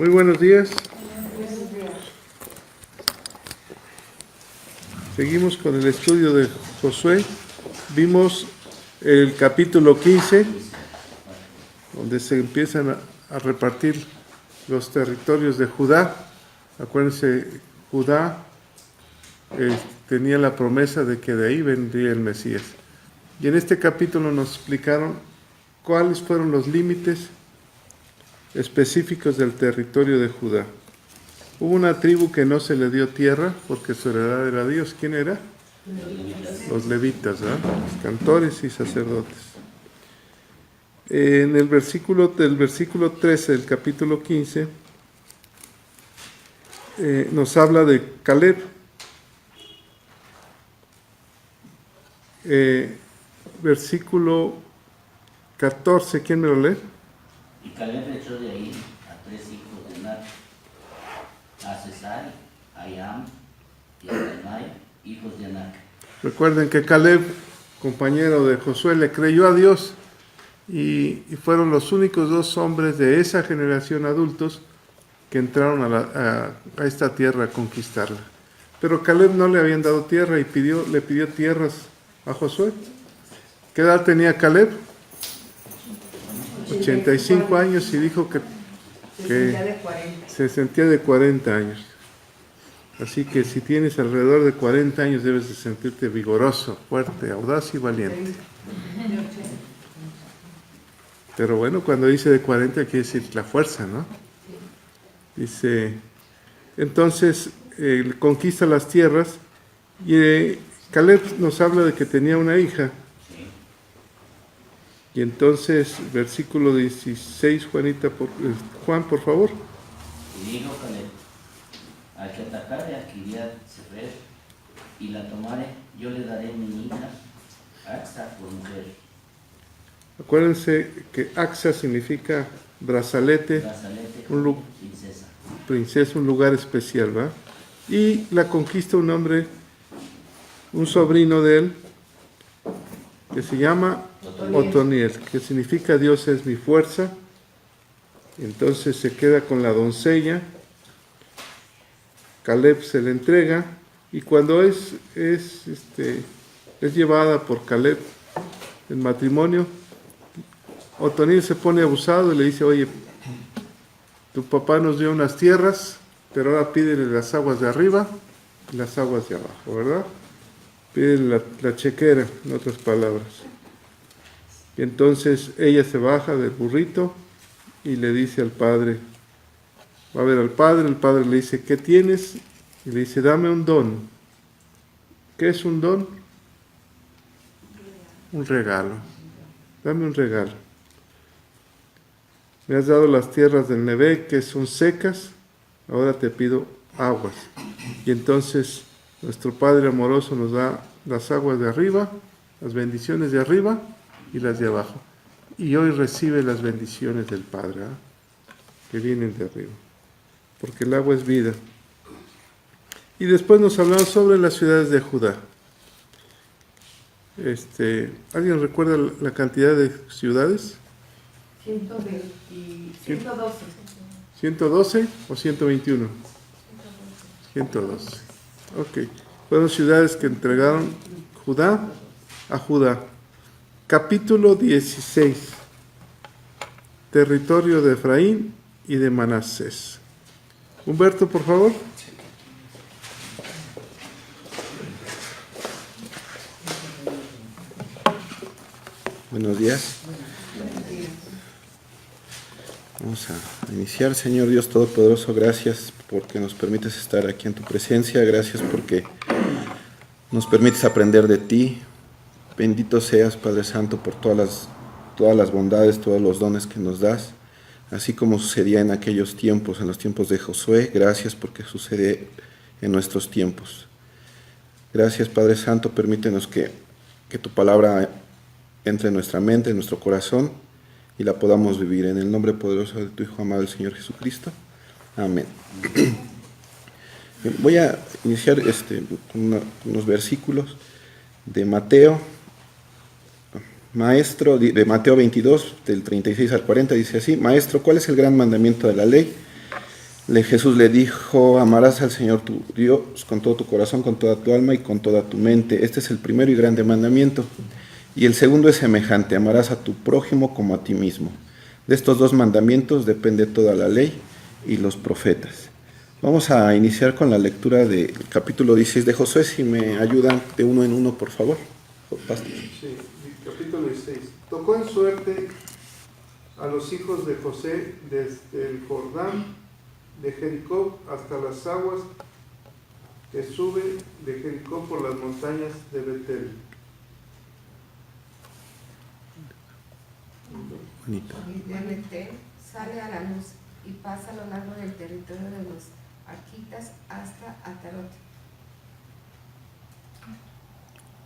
Muy buenos días. Seguimos con el estudio de Josué. Vimos el capítulo 15, donde se empiezan a repartir los territorios de Judá. Acuérdense, Judá tenía la promesa de que de ahí vendría el Mesías. Y en este capítulo nos explicaron cuáles fueron los límites específicos del territorio de Judá. Hubo una tribu que no se le dio tierra porque su heredad era Dios. ¿Quién era? Los levitas, ¿verdad? Los cantores y sacerdotes. En el versículo 13 del capítulo 15 nos habla de Caleb. Versículo 14, ¿quién me lo lee? Y Caleb echó de ahí a 3 hijos de Anac, a Cesar, a Iam y a Talmai, hijos de Anac. Recuerden que Caleb, compañero de Josué, le creyó a Dios y fueron los únicos 2 hombres de esa generación adultos que entraron a esta tierra a conquistarla. Pero Caleb no le habían dado tierra y le pidió tierras a Josué. ¿Qué edad tenía Caleb? 85 años y dijo que se sentía de 40 años. Así que si tienes alrededor de 40 años debes de sentirte vigoroso, fuerte, audaz y valiente. Pero bueno, cuando dice de 40 quiere decir la fuerza, ¿no? Dice, entonces conquista las tierras y Caleb nos habla de que tenía una hija. Y entonces, versículo 16, Juan, por favor. Y dijo Caleb: al que atacare a Kiriat Sefer y la tomare, yo le daré mi hija Axa por mujer. Acuérdense que Axa significa brazalete, princesa, un lugar especial, ¿va? Y la conquista un hombre, un sobrino de él, que se llama Otoniel, que significa Dios es mi fuerza. Entonces se queda con la doncella. Caleb se le entrega y cuando es llevada por Caleb en matrimonio, Otoniel se pone abusado y le dice: oye, tu papá nos dio unas tierras, pero ahora pídele las aguas de arriba y las aguas de abajo, ¿verdad? Pídele la chequera, en otras palabras. Y entonces ella se baja del burrito y le dice al padre, va a ver al padre, el padre le dice: ¿qué tienes? Y le dice: dame un don. ¿Qué es un don? Un regalo. Dame un regalo. Me has dado las tierras del Nevé, que son secas, ahora te pido aguas. Y entonces nuestro Padre amoroso nos da las aguas de arriba, las bendiciones de arriba y las de abajo. Y hoy recibe las bendiciones del Padre, que vienen de arriba, porque el agua es vida. Y después nos hablamos sobre las ciudades de Judá. ¿Alguien recuerda la cantidad de ciudades? 112. ¿112 o 121? 112. Ok. Fueron ciudades que entregaron Judá a Judá. Capítulo 16. Territorio de Efraín y de Manasés. Humberto, por favor. Buenos días. Vamos a iniciar. Señor Dios Todopoderoso, gracias porque nos permites estar aquí en tu presencia. Gracias porque nos permites aprender de ti. Bendito seas, Padre Santo, por todas las bondades, todos los dones que nos das. Así como sucedía en aquellos tiempos, en los tiempos de Josué, gracias porque sucede en nuestros tiempos. Gracias, Padre Santo, permítenos que tu palabra entre en nuestra mente, en nuestro corazón, y la podamos vivir. En el nombre poderoso de tu Hijo amado, el Señor Jesucristo. Amén. Voy a iniciar con unos versículos de Mateo. Maestro, de Mateo 22, del 36 al 40, dice así: Maestro, ¿cuál es el gran mandamiento de la ley? Jesús le dijo, amarás al Señor tu Dios con todo tu corazón, con toda tu alma y con toda tu mente. Este es el primero y grande mandamiento. Y el segundo es semejante, amarás a tu prójimo como a ti mismo. De estos dos mandamientos depende toda la ley y los profetas. Vamos a iniciar con la lectura del capítulo 16 de Josué. Si me ayudan de uno en uno, por favor. Pastor. Sí, capítulo 16. Tocó en suerte a los hijos de José desde el Jordán de Jericó hasta las aguas que suben de Jericó por las montañas de Betel. Bonito. Y de Betel sale a la luz y pasa a lo largo del territorio de los arquitas hasta Atarot.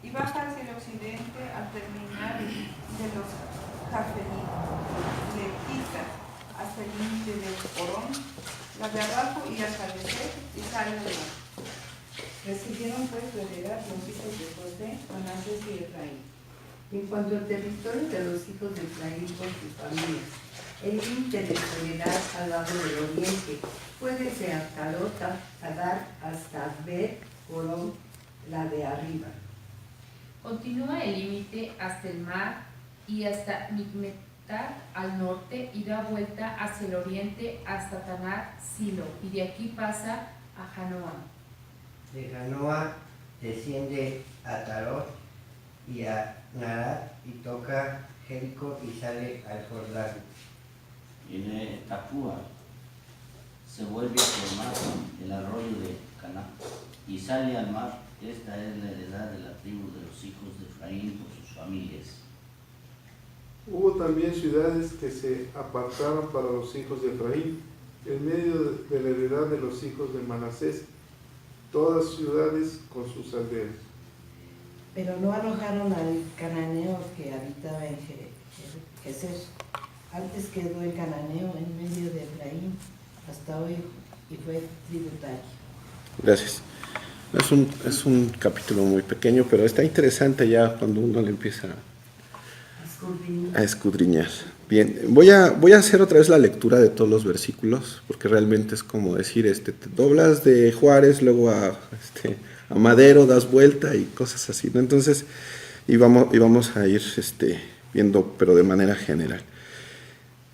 Y baja hacia el occidente al terminar de los Jafelitas hasta el límite de Orón, la de abajo y hasta el y sale al mar. Recibieron pues su heredad los hijos de José, Manasés y Efraín. En cuanto al territorio de los hijos de Efraín por sus familias, el límite de su heredad al lado del oriente fue desde Atarot, Adar hasta Bet Orón, la de arriba. Continúa el límite hasta el mar y hasta Micmetat al norte y da vuelta hacia el oriente hasta Tanar Silo y de aquí pasa a Janoa. De Janoa desciende a Tarot y a Narat y toca Jericó y sale al Jordán. En Tapúa se vuelve a formar el arroyo de Caná y sale al mar. Esta es la heredad de la tribu de los hijos de Efraín por sus familias. Hubo también ciudades que se apartaron para los hijos de Efraín, en medio de la heredad de los hijos de Manasés, todas ciudades con sus aldeas. Pero no arrojaron al cananeo que habitaba en Geser. Antes quedó el cananeo en medio de Efraín hasta hoy y fue tributario. Gracias. Es un capítulo muy pequeño, pero está interesante ya cuando uno le empieza a escudriñar. Bien, voy a hacer otra vez la lectura de todos los versículos, porque realmente es como decir, te doblas de Juárez, luego a Madero, das vuelta y cosas así, ¿no? Entonces, y vamos a ir viendo, pero de manera general.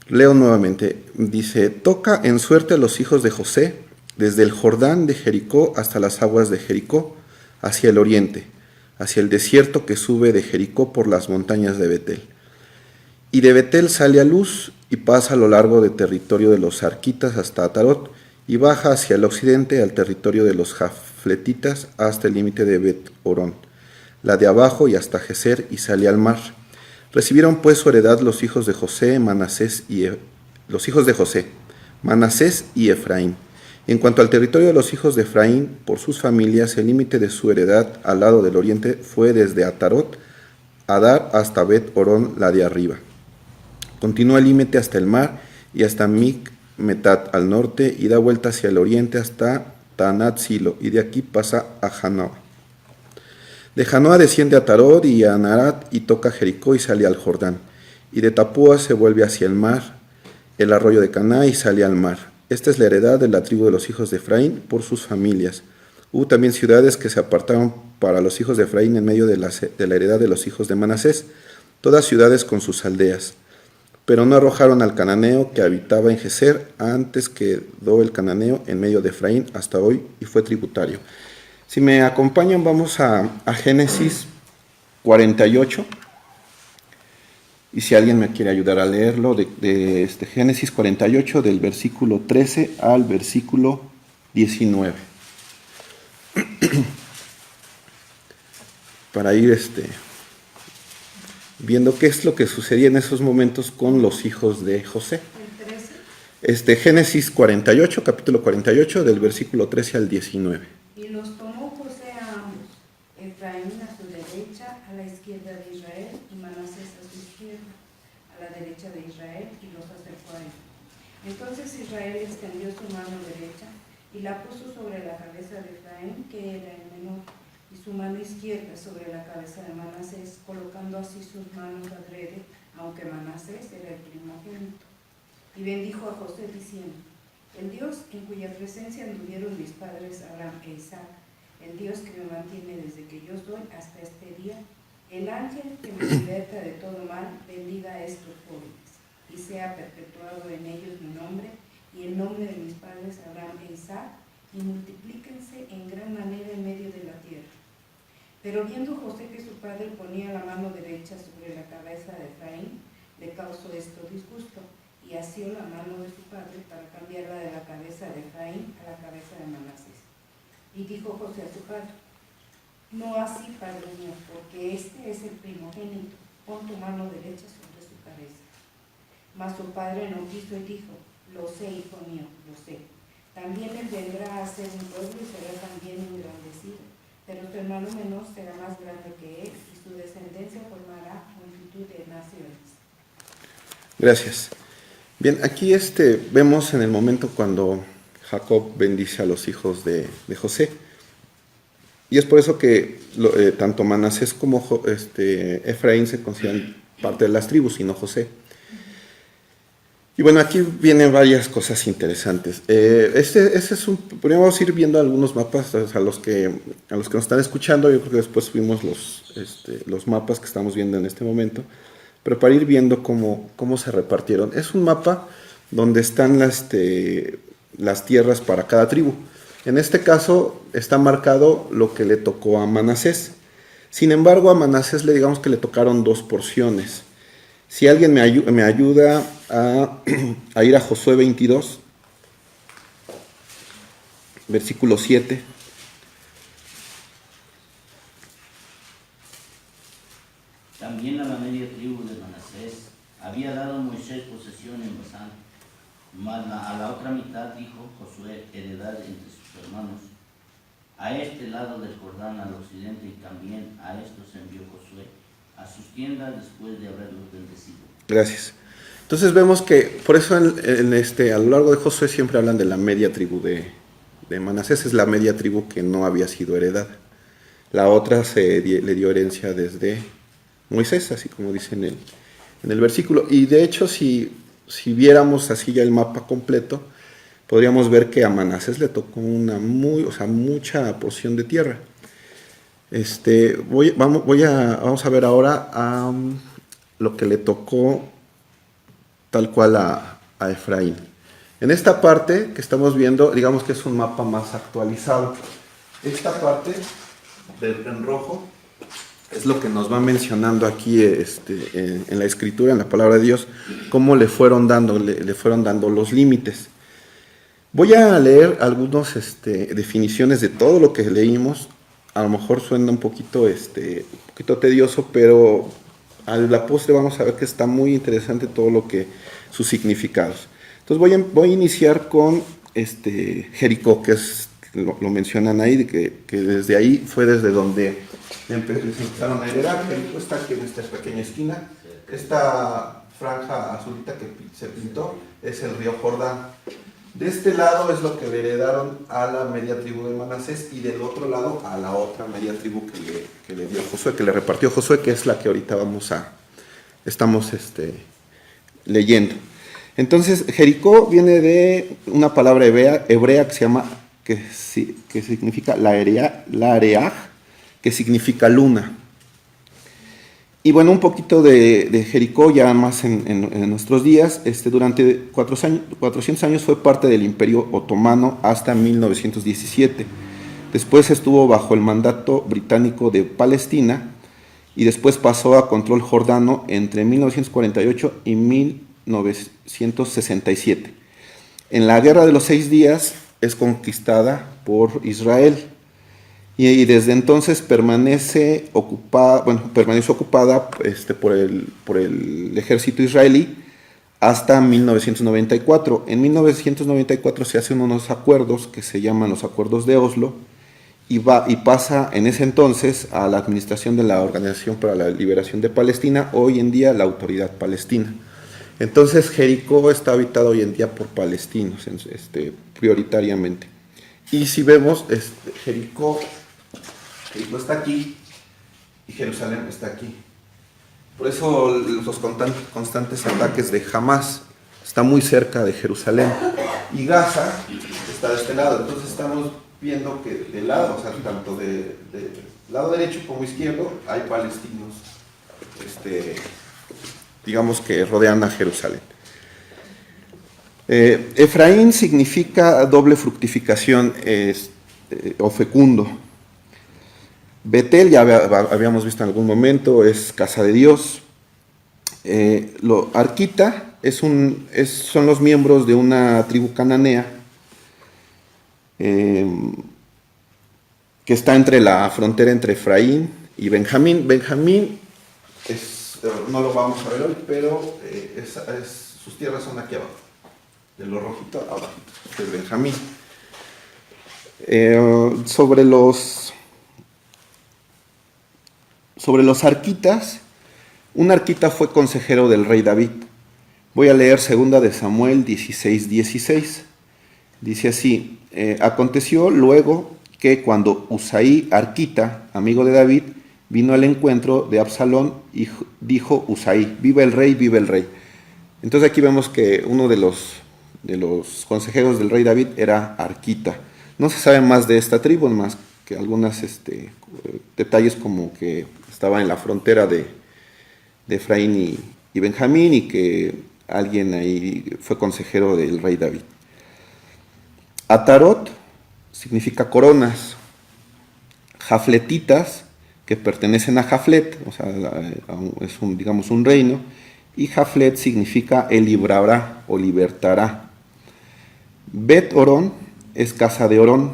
Leo nuevamente, dice, toca en suerte a los hijos de José, desde el Jordán de Jericó hasta las aguas de Jericó, hacia el oriente, hacia el desierto que sube de Jericó por las montañas de Betel. Y de Betel sale a luz y pasa a lo largo del territorio de los arquitas hasta Atarot, y baja hacia el occidente al territorio de los jafletitas hasta el límite de Bet Orón, la de abajo y hasta Geser, y sale al mar. Recibieron pues su heredad los hijos de José, Manasés y Efraín. En cuanto al territorio de los hijos de Efraín, por sus familias, el límite de su heredad al lado del oriente fue desde Atarot, Adar hasta Bet Orón, la de arriba. Continúa el límite hasta el mar y hasta Micmetat al norte y da vuelta hacia el oriente hasta Tanat Silo, y de aquí pasa a Janoa. De Janoa desciende a Tarot y a Narat y toca Jericó y sale al Jordán. Y de Tapúa se vuelve hacia el mar, el arroyo de Caná, y sale al mar. Esta es la heredad de la tribu de los hijos de Efraín por sus familias. Hubo también ciudades que se apartaron para los hijos de Efraín en medio de la heredad de los hijos de Manasés, todas ciudades con sus aldeas. Pero no arrojaron al cananeo que habitaba en Geser, antes quedó el cananeo en medio de Efraín hasta hoy y fue tributario. Si me acompañan, vamos a Génesis 48. Y si alguien me quiere ayudar a leerlo, de Génesis 48, del versículo 13 al versículo 19. Para ir viendo qué es lo que sucedía en esos momentos con los hijos de José. El 13. Génesis 48, capítulo 48, del versículo 13 al 19. Y los tomó José a ambos, Efraín a su derecha, a la izquierda de Israel, y Manasés a su izquierda, a la derecha de Israel, y los acercó a él. Entonces Israel extendió su mano derecha y la puso sobre la cabeza de Efraín, que era el menor, y su mano izquierda sobre la cabeza de Manasés, colocando así sus manos adrede, aunque Manasés era el primogénito. Y bendijo a José diciendo, El Dios en cuya presencia anduvieron mis padres Abraham e Isaac, el Dios que me mantiene desde que yo soy hasta este día, el ángel que me liberta de todo mal, bendiga a estos jóvenes, y sea perpetuado en ellos mi nombre y el nombre de mis padres Abraham e Isaac, y multiplíquense en gran manera en medio de la tierra. Pero viendo José que su padre ponía la mano derecha sobre la cabeza de Efraín, le causó esto disgusto, y asió la mano de su padre para cambiarla de la cabeza de Efraín a la cabeza de Manasés. Y dijo José a su padre: no así, padre mío, porque este es el primogénito, pon tu mano derecha sobre su cabeza. Mas su padre no quiso y dijo: lo sé, hijo mío, lo sé. También él vendrá a ser un pueblo y será también engrandecido, pero su hermano menor será más grande que él, y su descendencia formará multitud de naciones. Gracias. Bien, aquí vemos en el momento cuando Jacob bendice a los hijos de José. Y es por eso que tanto Manasés como Efraín se consideran parte de las tribus y no José. Y bueno, aquí vienen varias cosas interesantes. Primero vamos a ir viendo algunos mapas a los que nos están escuchando. Yo creo que después subimos los mapas que estamos viendo en este momento. Pero para ir viendo cómo se repartieron. Es un mapa donde están las tierras para cada tribu. En este caso está marcado lo que le tocó a Manasés. Sin embargo, a Manasés digamos que le tocaron 2 porciones. Si alguien me ayuda a ir a Josué 22, versículo 7. También a la media tribu de Manasés había dado Moisés posesión en Basán, mas a la otra mitad dijo Josué heredad entre sus hermanos. A este lado del Jordán al occidente, y también a estos envió Josué a sus tiendas después de haberlos bendecido. Gracias. Entonces vemos que, por eso a lo largo de Josué siempre hablan de la media tribu de Manasés. Es la media tribu que no había sido heredada. La otra le dio herencia desde Moisés, así como dice en el versículo. Y de hecho, si viéramos así ya el mapa completo, podríamos ver que a Manasés le tocó mucha porción de tierra. Vamos a ver ahora lo que le tocó tal cual a Efraín. En esta parte que estamos viendo, digamos que es un mapa más actualizado. Esta parte en rojo es lo que nos va mencionando aquí en la escritura, en la palabra de Dios, cómo le fueron dando los límites. Voy a leer algunas definiciones de todo lo que leímos. A lo mejor suena un poquito tedioso, pero a la postre vamos a ver que está muy interesante todo sus significados. Entonces voy a iniciar con Jericó, que lo mencionan ahí, que desde ahí fue desde donde empezaron a heredar. Jericó está aquí en esta pequeña esquina. Esta franja azulita que se pintó es el río Jordán. De este lado es lo que le heredaron a la media tribu de Manasés, y del otro lado a la otra media tribu que le dio Josué, que le repartió Josué, que es la que ahorita estamos leyendo. Entonces, Jericó viene de una palabra hebrea que significa Lareaj, que significa luna. Y bueno, un poquito de Jericó ya más en nuestros días. Durante 400 años fue parte del Imperio Otomano hasta 1917. Después estuvo bajo el mandato británico de Palestina y después pasó a control jordano entre 1948 y 1967. En la Guerra de los 6 Días es conquistada por Israel. Y desde entonces permaneció ocupada por el ejército israelí hasta 1994. En 1994 se hacen unos acuerdos que se llaman los Acuerdos de Oslo y pasa en ese entonces a la administración de la Organización para la Liberación de Palestina, hoy en día la Autoridad Palestina. Entonces Jericó está habitado hoy en día por palestinos, prioritariamente. Y si vemos, Jericó está aquí y Jerusalén está aquí. Por eso los constantes ataques de Hamás está muy cerca de Jerusalén. y Gaza está de este lado. Entonces estamos viendo que del lado, o sea, tanto del lado derecho como izquierdo, hay palestinos, digamos que rodean a Jerusalén. Efraín significa doble fructificación o fecundo. Betel, ya habíamos visto en algún momento, es casa de Dios. Arquita son los miembros de una tribu cananea que está entre la frontera entre Efraín y Benjamín. Benjamín no lo vamos a ver hoy, pero sus tierras son aquí abajo, de lo rojito abajo, es Benjamín. Sobre los arquitas, un arquita fue consejero del rey David. Voy a leer 2 de Samuel 16:16. Dice así: aconteció luego que cuando Usaí arquita, amigo de David, vino al encuentro de Absalón y dijo Usaí: viva el rey, viva el rey. Entonces aquí vemos que uno de los consejeros del rey David era arquita. No se sabe más de esta tribu, más que algunos detalles como que estaba en la frontera de Efraín y Benjamín, y que alguien ahí fue consejero del rey David. Atarot significa coronas. Jafletitas, que pertenecen a Jaflet, o sea, es digamos un reino, y Jaflet significa él librará o libertará. Bet Orón es casa de Orón.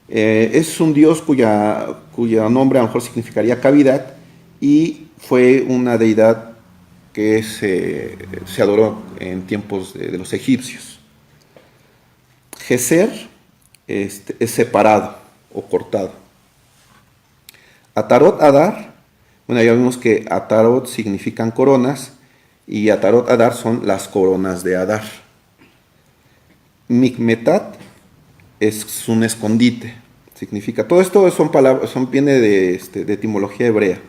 Es un dios cuyo nombre a lo mejor significaría cavidad, y fue una deidad que se adoró en tiempos de los egipcios. Geser es separado o cortado. Atarot Adar, bueno, ya vimos que Atarot significan coronas, y Atarot Adar son las coronas de Adar. Mikmetat es un escondite, significa, todo esto son palabras, viene de etimología hebrea.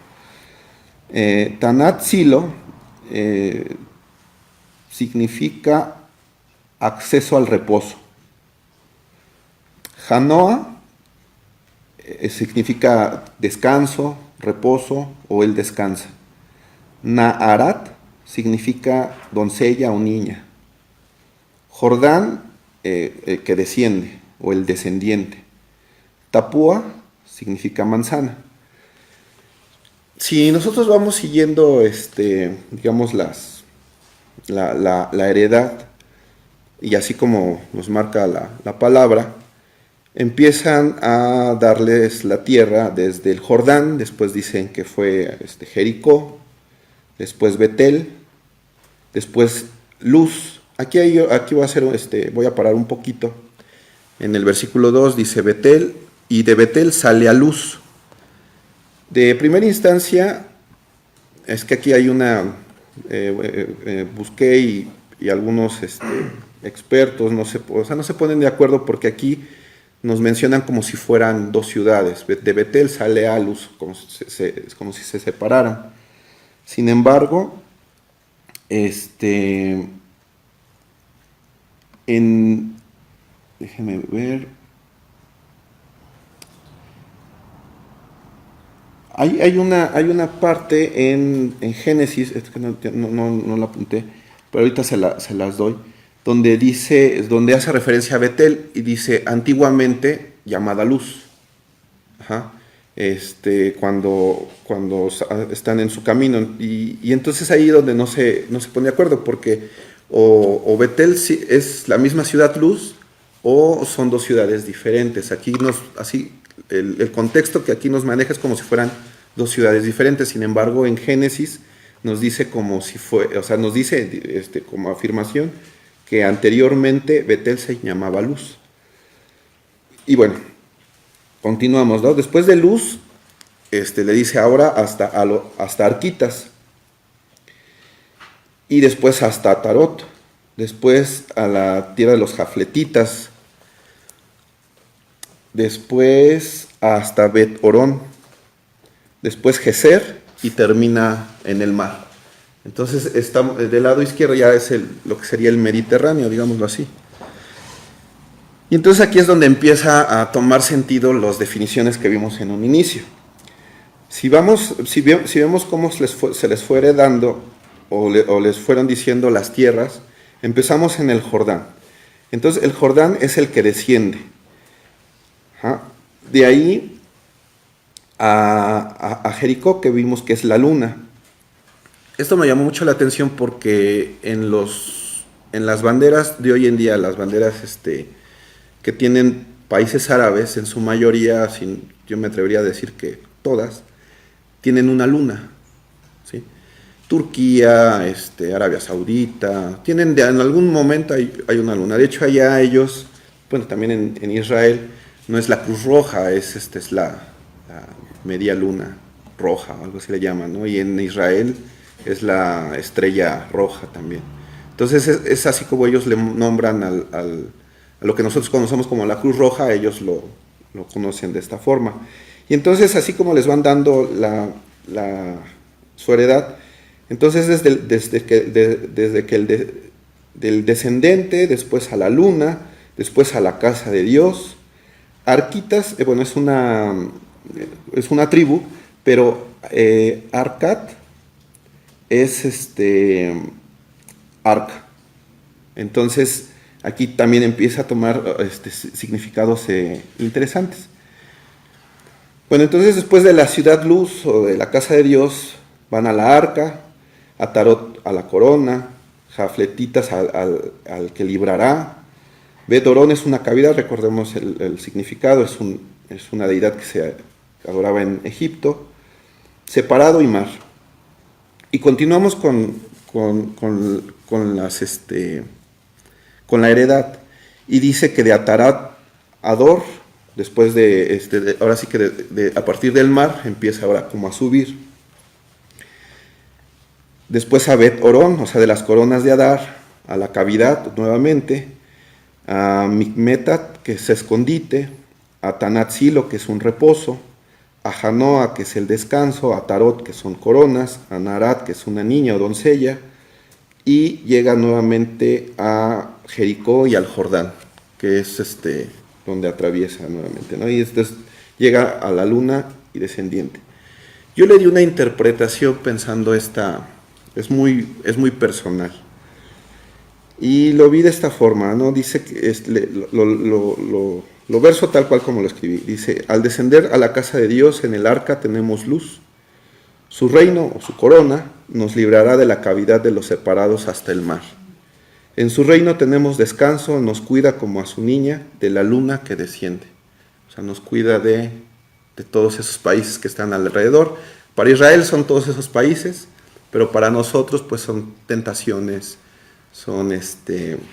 Tanat Silo significa acceso al reposo. Janoa significa descanso, reposo, o él descansa. Naharat significa doncella o niña. Jordán, que desciende, o el descendiente. Tapúa significa manzana. Si nosotros vamos siguiendo, digamos, la heredad, y así como nos marca la palabra, empiezan a darles la tierra desde el Jordán, después dicen que fue Jericó, después Betel, después Luz. Aquí voy a hacer, voy a parar un poquito. En el versículo 2 dice Betel, y de Betel sale a Luz. De primera instancia, es que aquí hay busqué y algunos expertos no se ponen de acuerdo, porque aquí nos mencionan como si fueran dos ciudades. De Betel sale a Luz, como si se separaran. Sin embargo, déjenme ver. Hay una parte en Génesis, es que no la apunté, pero ahorita se las doy, donde hace referencia a Betel y dice antiguamente llamada Luz. Ajá. Cuando están en su camino, y entonces ahí donde no se pone de acuerdo, porque o Betel es la misma ciudad Luz, o son dos ciudades diferentes. Aquí el contexto que aquí nos maneja es como si fueran dos ciudades diferentes. Sin embargo, en Génesis nos dice como si nos dice como afirmación que anteriormente Betel se llamaba Luz. Y bueno, continuamos, ¿no? Después de Luz, le dice ahora hasta Arquitas, y después hasta Atarot, después a la tierra de los Jafletitas, después hasta Bet Orón, después Geser, y termina en el mar. Entonces del lado izquierdo ya es lo que sería el Mediterráneo, digámoslo así. Y entonces aquí es donde empieza a tomar sentido las definiciones que vimos en un inicio. Si vemos cómo se les fue heredando o les fueron diciendo las tierras, empezamos en el Jordán. Entonces el Jordán es el que desciende. ¿Ah? De ahí a Jericó, que vimos que es la luna. Esto me llamó mucho la atención porque en las banderas de hoy en día, las banderas que tienen países árabes, en su mayoría, yo me atrevería a decir que todas, tienen una luna, ¿sí? Turquía, Arabia Saudita, en algún momento hay una luna. De hecho, allá ellos, bueno, también en Israel, no es la Cruz Roja, es la media luna roja, algo así le llaman, ¿no? Y en Israel es la estrella roja también. Entonces es así como ellos le nombran a lo que nosotros conocemos como la Cruz Roja, ellos lo conocen de esta forma. Y entonces así como les van dando su heredad, entonces desde que del descendente, después a la luna, después a la casa de Dios. Arquitas, bueno, es una tribu, pero Arcat es arca. Entonces aquí también empieza a tomar significados interesantes. Bueno, entonces después de la ciudad luz o de la casa de Dios, van a la arca, a Tarot a la corona, Jafletitas al que librará. Bet-Horón es una cavidad, recordemos el significado, es una deidad que se adoraba en Egipto, separado y mar. Y continuamos con la heredad, y dice que de Atarat a Dor, después ahora sí que a partir del mar, empieza ahora como a subir. Después a Bet-Horón, o sea, de las coronas de Adar, a la cavidad nuevamente, a Micmetat, que es escondite, a Tanat-Silo, que es un reposo, a Janoa, que es el descanso, a Tarot, que son coronas, a Narat, que es una niña o doncella, y llega nuevamente a Jericó y al Jordán, que es donde atraviesa nuevamente, ¿no? Y llega a la luna y descendiente. Yo le di una interpretación pensando es muy personal. Y lo vi de esta forma, ¿no? Dice que lo verso tal cual como lo escribí. Dice: al descender a la casa de Dios en el arca tenemos luz. Su reino o su corona nos librará de la cavidad de los separados hasta el mar. En su reino tenemos descanso, nos cuida como a su niña de la luna que desciende. O sea, nos cuida de todos esos países que están alrededor. Para Israel son todos esos países, pero para nosotros pues son tentaciones, son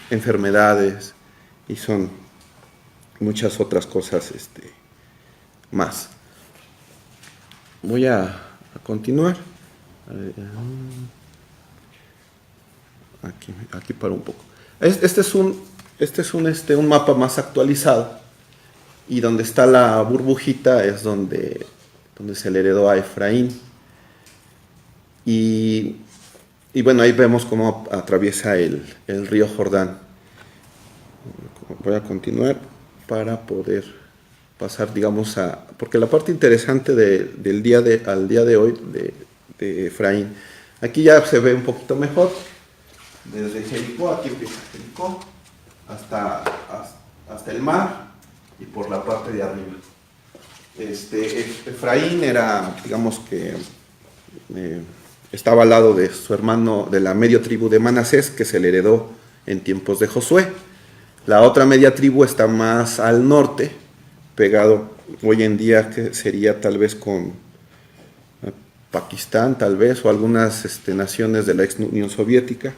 enfermedades y son muchas otras cosas más. Voy a continuar. Aquí paro un poco. Este es un mapa más actualizado, y donde está la burbujita es donde se le heredó a Efraín. Y bueno, ahí vemos cómo atraviesa el río Jordán. Voy a continuar para poder pasar, digamos, porque la parte interesante al día de hoy de Efraín, aquí ya se ve un poquito mejor. Desde Jericó, aquí empieza Jericó, hasta el mar y por la parte de arriba. Efraín era, digamos que estaba al lado de su hermano de la media tribu de Manasés, que se le heredó en tiempos de Josué. La otra media tribu está más al norte, pegado hoy en día, que sería tal vez con Pakistán, tal vez, o algunas naciones de la ex Unión Soviética,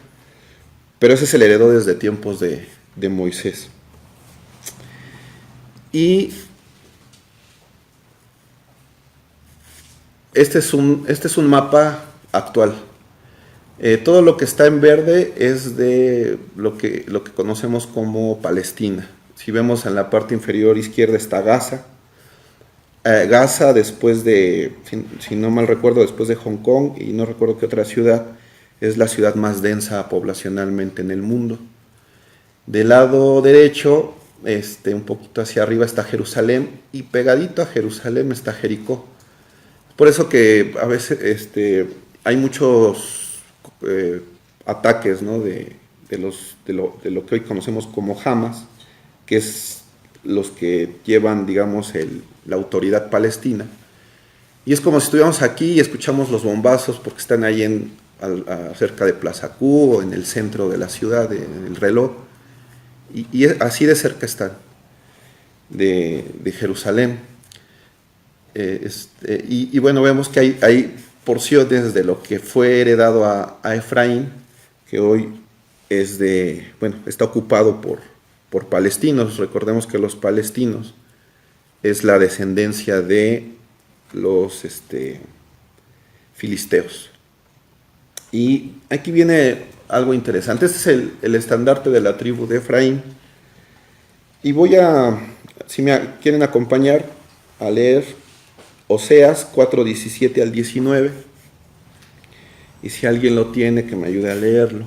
pero ese se le heredó desde tiempos de Moisés. Y este es un mapa actual. Todo lo que está en verde es de lo que conocemos como Palestina. Si vemos en la parte inferior izquierda está Gaza. Gaza, después si no mal recuerdo, después de Hong Kong y no recuerdo qué otra ciudad, es la ciudad más densa poblacionalmente en el mundo. Del lado derecho un poquito hacia arriba está Jerusalén y pegadito a Jerusalén está Jericó. Por eso que a veces hay muchos ataques, ¿no? de lo que hoy conocemos como Hamas, que es los que llevan, digamos, la autoridad palestina. Y es como si estuviéramos aquí y escuchamos los bombazos porque están ahí cerca de Plaza Q o en el centro de la ciudad, en el Reloj. Y así de cerca están, de Jerusalén. Y bueno, vemos que hay porciones de lo que fue heredado a Efraín, que hoy está ocupado por palestinos. Recordemos que los palestinos es la descendencia de los filisteos. Y aquí viene algo interesante. Este es el estandarte de la tribu de Efraín. Y si me quieren acompañar, a leer Oseas 4:17 al 19. Y si alguien lo tiene, que me ayude a leerlo.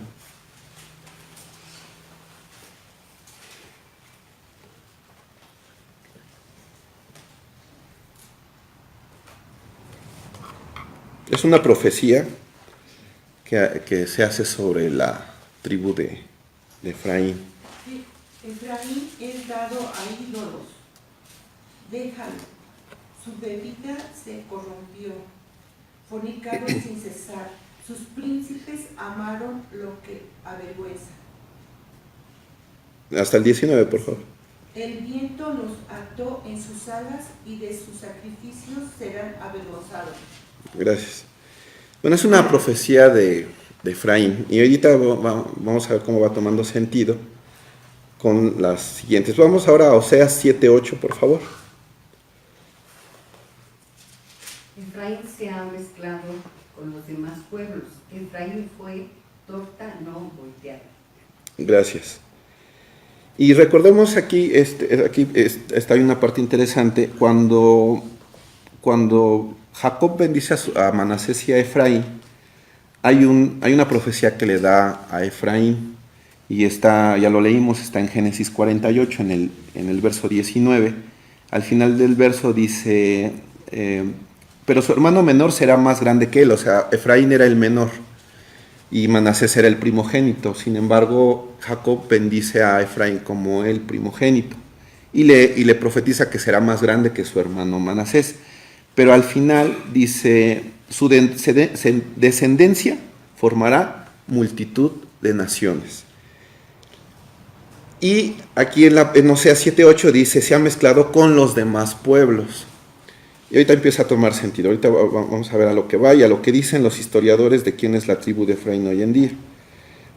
Es una profecía que se hace sobre la tribu de Efraín. Sí, Efraín es dado a ídolos. Déjalo. Su bebida se corrompió. Fornicaron sin cesar. Sus príncipes amaron lo que avergüenza. Hasta el 19, por favor. El viento los ató en sus alas y de sus sacrificios serán avergonzados. Gracias. Bueno, es una profecía de Efraín y ahorita vamos a ver cómo va tomando sentido con las siguientes. Vamos ahora a Oseas 7:8, por favor. Efraín se ha mezclado con los demás pueblos. Efraín fue torta no volteada. Gracias. Y recordemos aquí está hay una parte interesante. Cuando Jacob bendice a Manasés y a Efraín, hay una profecía que le da a Efraín, y ya lo leímos, está en Génesis 48, en el verso 19. Al final del verso dice, pero su hermano menor será más grande que él. O sea, Efraín era el menor y Manasés era el primogénito. Sin embargo, Jacob bendice a Efraín como el primogénito y le profetiza que será más grande que su hermano Manasés. Pero al final dice, su descendencia formará multitud de naciones. Y aquí en Oseas 7:8 dice, se ha mezclado con los demás pueblos. Y ahorita empieza a tomar sentido. Ahorita vamos a ver a lo que va y a lo que dicen los historiadores de quién es la tribu de Efraín hoy en día.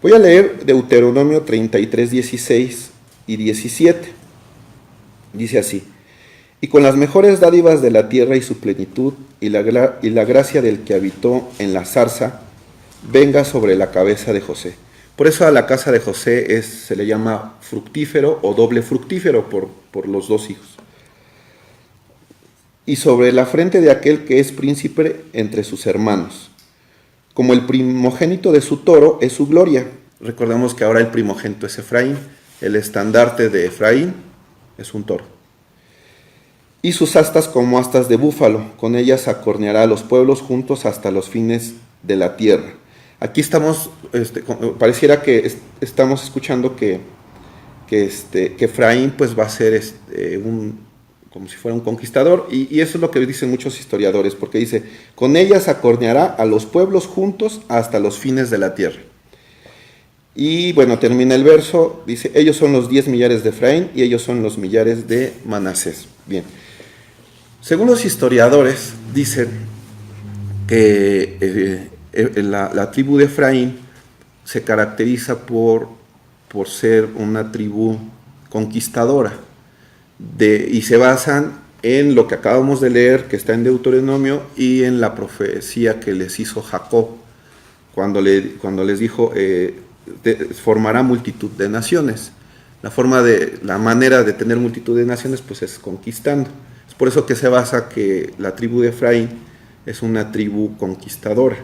Voy a leer Deuteronomio 33, 16 y 17. Dice así: y con las mejores dádivas de la tierra y su plenitud, y la gracia del que habitó en la zarza, venga sobre la cabeza de José. Por eso a la casa de José se le llama fructífero o doble fructífero por los dos hijos. Y sobre la frente de aquel que es príncipe entre sus hermanos. Como el primogénito de su toro es su gloria. Recordemos que ahora el primogénito es Efraín. El estandarte de Efraín es un toro. Y sus astas como astas de búfalo. Con ellas acorneará a los pueblos juntos hasta los fines de la tierra. Aquí estamos, pareciera que estamos escuchando que Efraín pues va a ser como si fuera un conquistador, y eso es lo que dicen muchos historiadores, porque dice, con ellas acorneará a los pueblos juntos hasta los fines de la tierra. Y bueno, termina el verso, dice, ellos son los 10 millares de Efraín y ellos son los millares de Manasés. Bien, según los historiadores, dicen que la tribu de Efraín se caracteriza por ser una tribu conquistadora, y se basan en lo que acabamos de leer, que está en Deuteronomio, y en la profecía que les hizo Jacob, cuando les dijo, formará multitud de naciones. La manera de tener multitud de naciones pues es conquistando. Es por eso que se basa que la tribu de Efraín es una tribu conquistadora.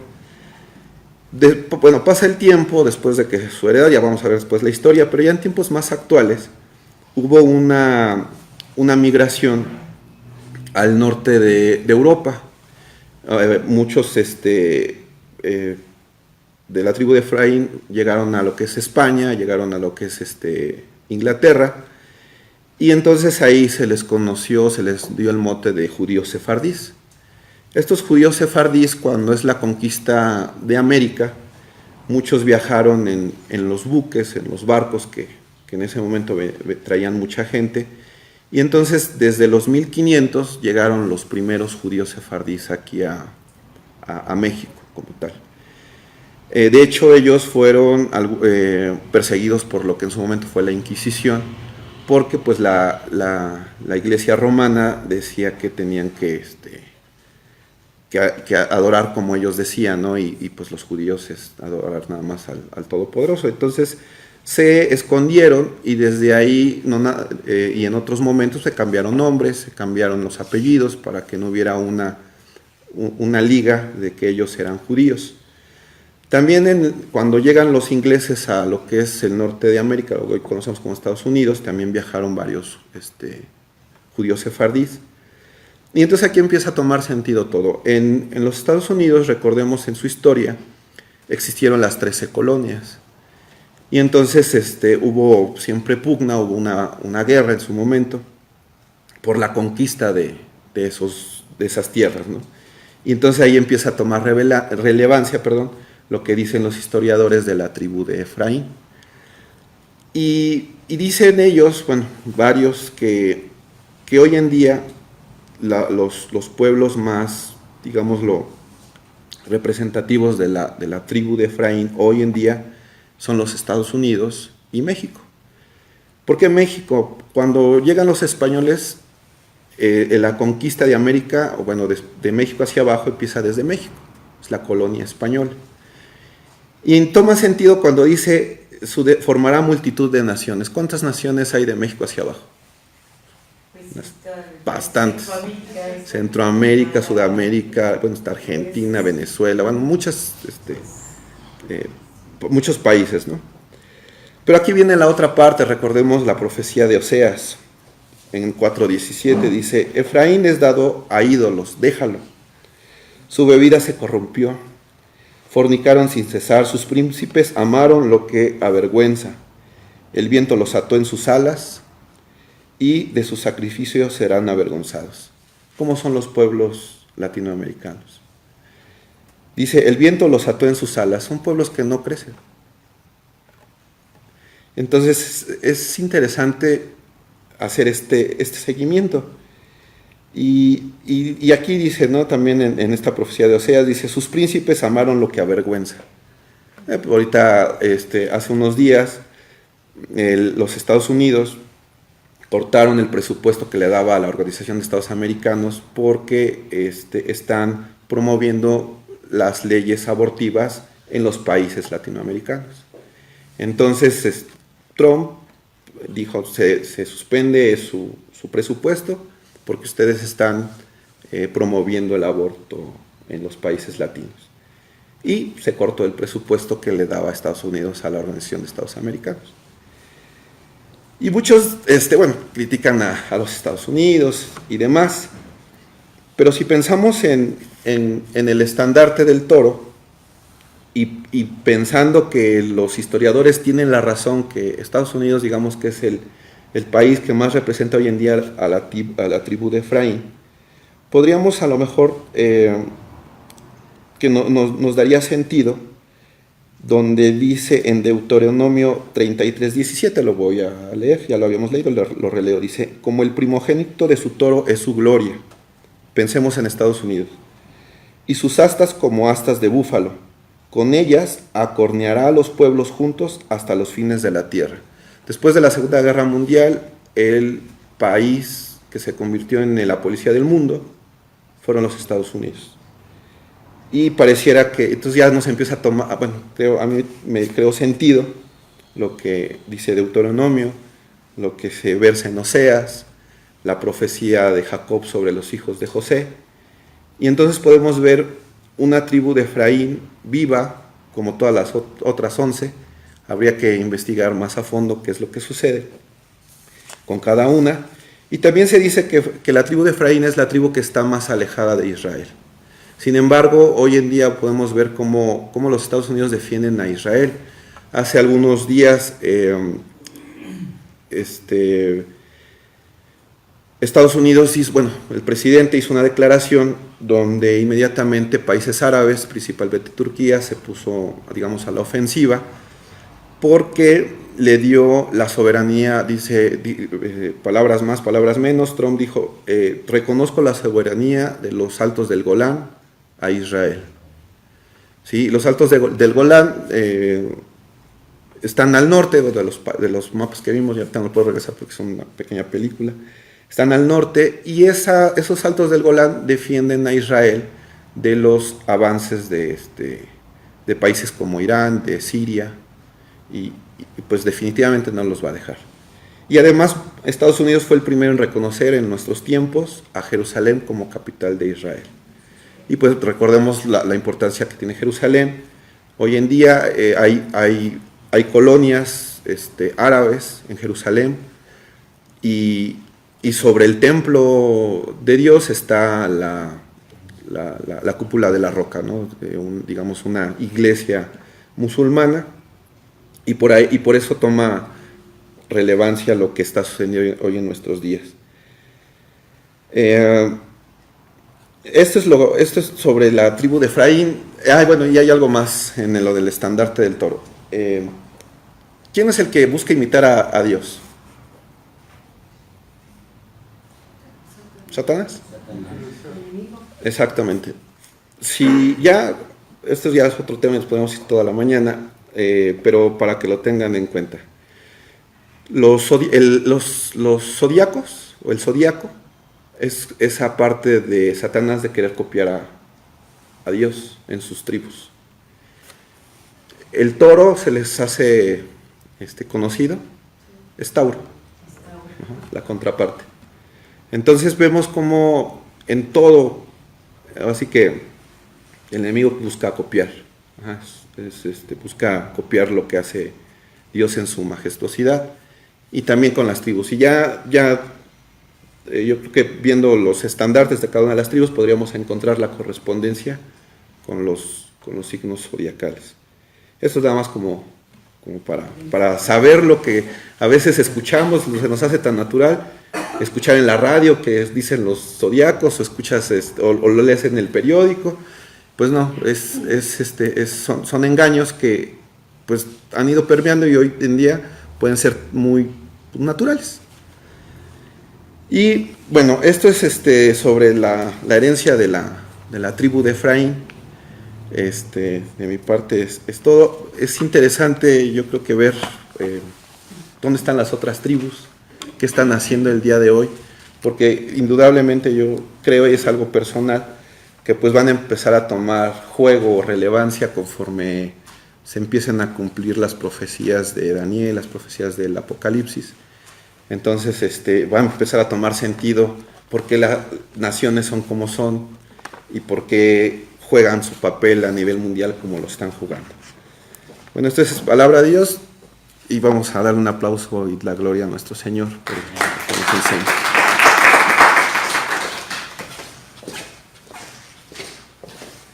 Bueno, pasa el tiempo después de que su heredad, ya vamos a ver después la historia, pero ya en tiempos más actuales, hubo una migración al norte de Europa. Muchos de la tribu de Efraín llegaron a lo que es España, llegaron a lo que es Inglaterra, y entonces ahí se les conoció, se les dio el mote de judíos sefardíes. Estos judíos sefardíes, cuando es la conquista de América, muchos viajaron en los buques, en los barcos que en ese momento traían mucha gente, y entonces desde los 1500 llegaron los primeros judíos sefardíes aquí a México como tal. De hecho, ellos fueron perseguidos por lo que en su momento fue la Inquisición, porque pues la iglesia romana decía que tenían que adorar como ellos decían, ¿no? Y pues los judíos es adorar nada más al Todopoderoso. Entonces se escondieron, y desde ahí y en otros momentos se cambiaron nombres, se cambiaron los apellidos para que no hubiera una liga de que ellos eran judíos. También cuando llegan los ingleses a lo que es el norte de América, lo que hoy conocemos como Estados Unidos, también viajaron varios judíos sefardíes. Y entonces aquí empieza a tomar sentido todo. En los Estados Unidos, recordemos en su historia, existieron las 13 colonias. Y entonces hubo siempre pugna, hubo una guerra en su momento por la conquista de esas tierras, ¿no? Y entonces ahí empieza a tomar relevancia, lo que dicen los historiadores de la tribu de Efraín. Y dicen ellos, bueno, varios, que hoy en día los pueblos más, digámoslo, representativos de la tribu de Efraín hoy en día son los Estados Unidos y México. Porque México, cuando llegan los españoles, la conquista de América, o bueno, de México hacia abajo, empieza desde México, es la colonia española. Y toma sentido cuando dice, formará multitud de naciones. ¿Cuántas naciones hay de México hacia abajo? Bastantes. Centroamérica, Sudamérica, bueno, está Argentina, Venezuela, bueno, muchos países, ¿no? Pero aquí viene la otra parte. Recordemos la profecía de Oseas en 4:17, dice: Efraín es dado a ídolos, déjalo, su bebida se corrompió, fornicaron sin cesar, sus príncipes amaron lo que avergüenza, el viento los ató en sus alas, y de sus sacrificios serán avergonzados. ¿Cómo son los pueblos latinoamericanos? Dice, el viento los ató en sus alas. Son pueblos que no crecen. Entonces es interesante hacer este seguimiento. Y aquí dice, ¿no? También en esta profecía de Oseas, dice, sus príncipes amaron lo que avergüenza. Ahorita, hace unos días, los Estados Unidos cortaron el presupuesto que le daba a la Organización de Estados Americanos porque están promoviendo las leyes abortivas en los países latinoamericanos. Entonces Trump dijo, se suspende su presupuesto porque ustedes están promoviendo el aborto en los países latinos. Y se cortó el presupuesto que le daba a Estados Unidos a la Organización de Estados Americanos. Y muchos, critican a los Estados Unidos y demás, pero si pensamos en el estandarte del toro y pensando que los historiadores tienen la razón, que Estados Unidos, digamos que es el país que más representa hoy en día a la tribu de Efraín, podríamos a lo mejor, que nos daría sentido, donde dice en Deuteronomio 33:17, lo voy a leer, ya lo habíamos leído, lo releo, dice, como el primogénito de su toro es su gloria, pensemos en Estados Unidos, y sus astas como astas de búfalo, con ellas acorneará a los pueblos juntos hasta los fines de la tierra. Después de la Segunda Guerra Mundial, el país que se convirtió en la policía del mundo fueron los Estados Unidos. Y pareciera que entonces ya nos empieza a tomar, a mí me creó sentido lo que dice Deuteronomio, lo que se versa en Oseas, la profecía de Jacob sobre los hijos de José. Y entonces podemos ver una tribu de Efraín viva, como todas las otras 11. Habría que investigar más a fondo qué es lo que sucede. con cada una. Y también se dice que la tribu de Efraín es la tribu que está más alejada de Israel. Sin embargo, hoy en día podemos ver cómo los Estados Unidos defienden a Israel. Hace algunos días Estados Unidos el presidente hizo una declaración donde inmediatamente países árabes, principalmente Turquía, se puso, digamos, a la ofensiva porque le dio la soberanía, palabras más, palabras menos. Trump dijo, reconozco la soberanía de los Altos del Golán a Israel. ¿Sí? Los Altos del Golán están al norte de los mapas que vimos, ya no puedo regresar porque es una pequeña película. Están al norte y esos Altos del Golán defienden a Israel de los avances de países como Irán, de Siria, y pues definitivamente no los va a dejar. Y además Estados Unidos fue el primero en reconocer en nuestros tiempos a Jerusalén como capital de Israel. Y pues recordemos la importancia que tiene Jerusalén. Hoy en día hay colonias árabes en Jerusalén y sobre el templo de Dios está la cúpula de la roca, ¿no? Digamos una iglesia musulmana, y por eso toma relevancia lo que está sucediendo hoy en nuestros días. Esto es sobre la tribu de Efraín. Y hay algo más en lo del estandarte del toro. ¿Quién es el que busca imitar a Dios? ¿Satanás? Exactamente. Esto ya es otro tema, nos podemos ir toda la mañana, pero para que lo tengan en cuenta. Los zodiacos, o el zodiaco, es esa parte de Satanás de querer copiar a Dios en sus tribus. El toro se les hace conocido, es Tauro, la contraparte. Entonces vemos como en todo, así que el enemigo busca copiar, busca copiar lo que hace Dios en su majestuosidad, y también con las tribus. Y yo creo que viendo los estandartes de cada una de las tribus podríamos encontrar la correspondencia con los signos zodiacales. Esto es nada más como para saber lo que a veces escuchamos, se nos hace tan natural escuchar en la radio que dicen los zodiacos, o escuchas o lo lees en el periódico. Pues no, son engaños que pues han ido permeando y hoy en día pueden ser muy naturales. Y bueno, esto es sobre la herencia de la tribu de Efraín. De mi parte es todo. Es interesante, yo creo, que ver dónde están las otras tribus, qué están haciendo el día de hoy, porque indudablemente yo creo, y es algo personal, que pues van a empezar a tomar juego o relevancia conforme se empiecen a cumplir las profecías de Daniel, las profecías del Apocalipsis. Entonces va a empezar a tomar sentido por qué las naciones son como son y por qué juegan su papel a nivel mundial como lo están jugando. Bueno, esto es palabra de Dios, y vamos a dar un aplauso y la gloria a nuestro Señor por nos enseña.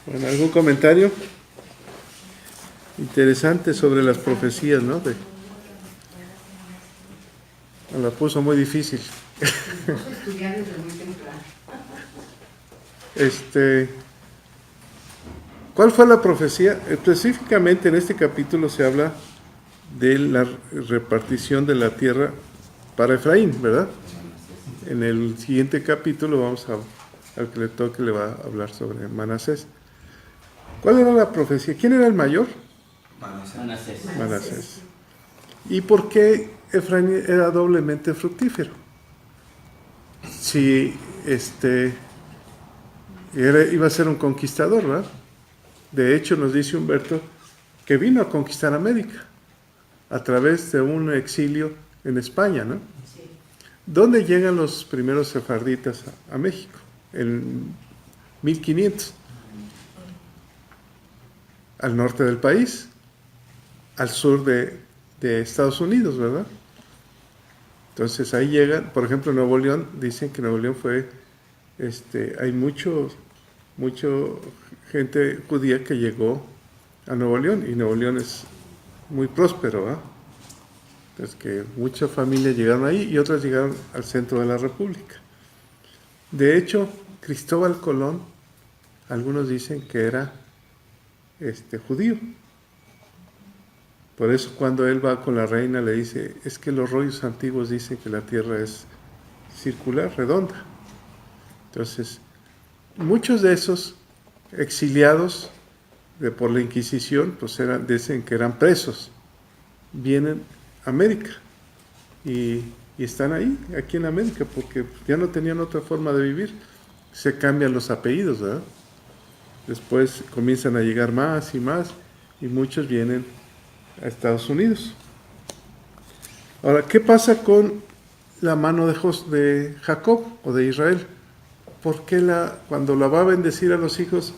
Bueno, ¿algún comentario interesante sobre las profecías, no? Me la puso muy difícil. Estudiar desde muy temprano. ¿Cuál fue la profecía? Específicamente en este capítulo se habla de la repartición de la tierra para Efraín, ¿verdad? En el siguiente capítulo al que le toque le va a hablar sobre Manasés. ¿Cuál era la profecía? ¿Quién era el mayor? Manasés. ¿Y por qué Efraín era doblemente fructífero? Si iba a ser un conquistador, ¿verdad? De hecho, nos dice Humberto que vino a conquistar América a través de un exilio en España, ¿no? Sí. ¿Dónde llegan los primeros sefarditas a México? En 1500. Al norte del país, al sur de Estados Unidos, ¿verdad? Entonces ahí llegan, por ejemplo, Nuevo León, dicen que Nuevo León fue, hay mucho gente judía que llegó a Nuevo León, y Nuevo León es muy próspero, ¿verdad? Entonces que muchas familias llegaron ahí y otras llegaron al centro de la República. De hecho, Cristóbal Colón, algunos dicen que era judío. Por eso cuando él va con la reina le dice, es que los rollos antiguos dicen que la tierra es circular, redonda. Entonces, muchos de esos exiliados por la Inquisición, pues dicen que eran presos, vienen a América y están ahí, aquí en América, porque ya no tenían otra forma de vivir. Se cambian los apellidos, ¿verdad? Después comienzan a llegar más y más, y muchos vienen a Estados Unidos. Ahora, ¿qué pasa con la mano de Jacob o de Israel? ¿Por qué cuando la va a bendecir a los hijos,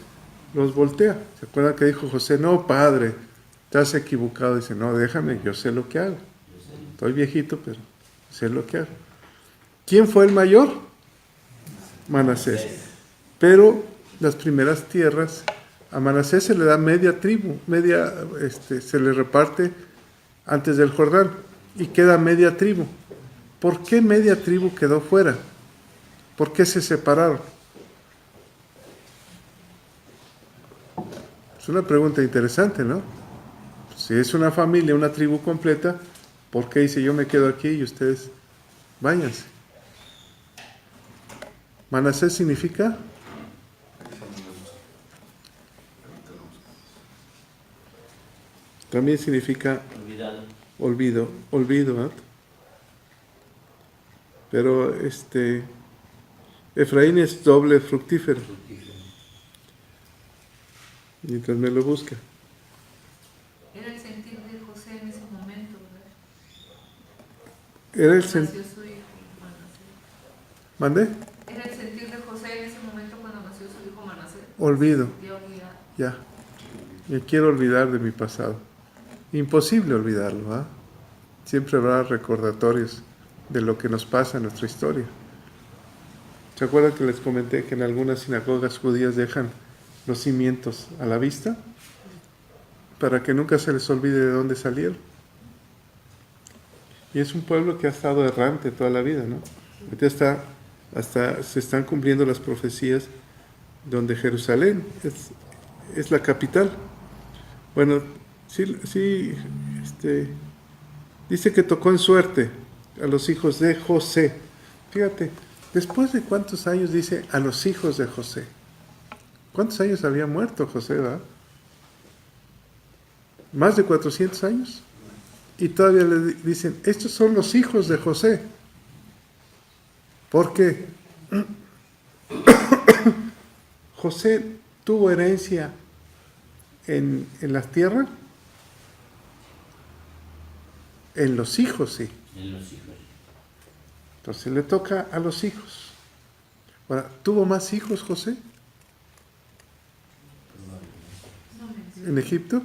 los voltea? ¿Se acuerdan que dijo José? No, padre, estás equivocado. Dice, no, déjame, yo sé lo que hago. Estoy viejito, pero sé lo que hago. ¿Quién fue el mayor? Manasés. Pero las primeras tierras, a Manasés se le da media tribu, se le reparte antes del Jordán, y queda media tribu. ¿Por qué media tribu quedó fuera? ¿Por qué se separaron? Es una pregunta interesante, ¿no? Si es una familia, una tribu completa, ¿por qué dice yo me quedo aquí y ustedes váyanse? Manasés significa también significa olvido, ¿no? Pero Efraín es doble fructífero. Mientras me lo busca. Era el sentir de José en ese momento, ¿verdad? Era el Nació sentir. su hijo Manasés. ¿Mandé? Era el sentir de José en ese momento cuando nació su hijo Manasés. Olvido. Ya olvidado. Ya. Me quiero olvidar de mi pasado. Imposible olvidarlo, ¿ah? Siempre habrá recordatorios de lo que nos pasa en nuestra historia. ¿Se acuerdan que les comenté que en algunas sinagogas judías dejan los cimientos a la vista para que nunca se les olvide de dónde salieron? Y es un pueblo que ha estado errante toda la vida, ¿no? Ahorita hasta se están cumpliendo las profecías donde Jerusalén es la capital. Bueno, sí, dice que tocó en suerte a los hijos de José. Fíjate, después de cuántos años dice a los hijos de José. ¿Cuántos años había muerto José, verdad? Más de 400 años. Y todavía le dicen, estos son los hijos de José. ¿Por qué? José tuvo herencia en la tierra. En los hijos, sí. En los hijos. Entonces le toca a los hijos. Ahora, ¿tuvo más hijos José en Egipto?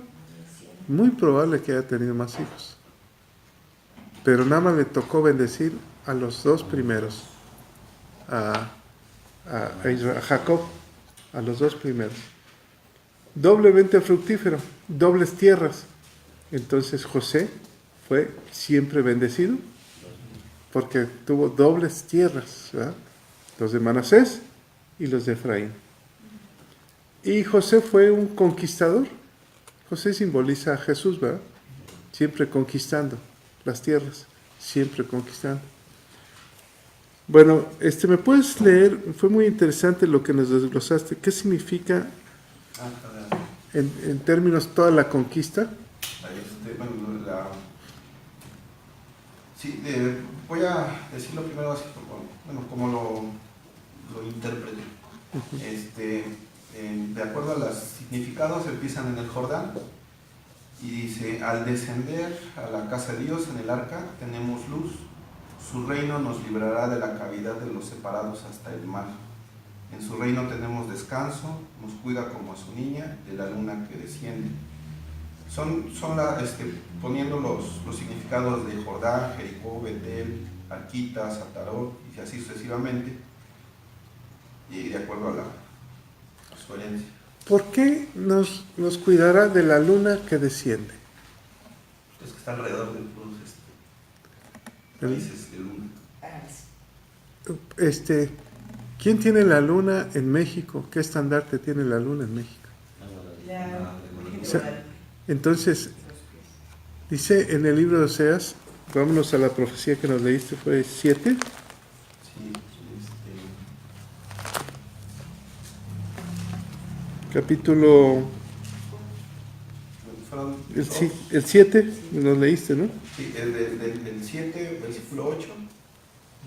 Muy probable que haya tenido más hijos. Pero nada más le tocó bendecir a los dos primeros, a Jacob, a los dos primeros. Doblemente fructífero, dobles tierras. Entonces José fue siempre bendecido porque tuvo dobles tierras, ¿verdad? Los de Manasés y los de Efraín. Y José fue un conquistador. José simboliza a Jesús, ¿verdad? Siempre conquistando las tierras, siempre conquistando. Bueno, ¿me puedes leer? Fue muy interesante lo que nos desglosaste. ¿Qué significa en términos toda la conquista? Sí, voy a decirlo primero así, como lo interpreté. De acuerdo a los significados, empiezan en el Jordán y dice, al descender a la casa de Dios en el arca tenemos luz, su reino nos librará de la cavidad de los separados hasta el mar. En su reino tenemos descanso, nos cuida como a su niña de la luna que desciende. Son poniendo los significados de Jordán, Jericó, Betel, Arquitas, Atarot, y así sucesivamente, y de acuerdo a su herencia. ¿Por qué nos cuidará de la luna que desciende? Es que está alrededor de todos países de luna. ¿Quién tiene la luna en México? ¿Qué estandarte tiene la luna en México? O sea, entonces, dice en el libro de Oseas, vámonos a la profecía que nos leíste, fue 7. Sí, Capítulo, fueron el 7, nos leíste, ¿no? Sí, el 7, versículo 8,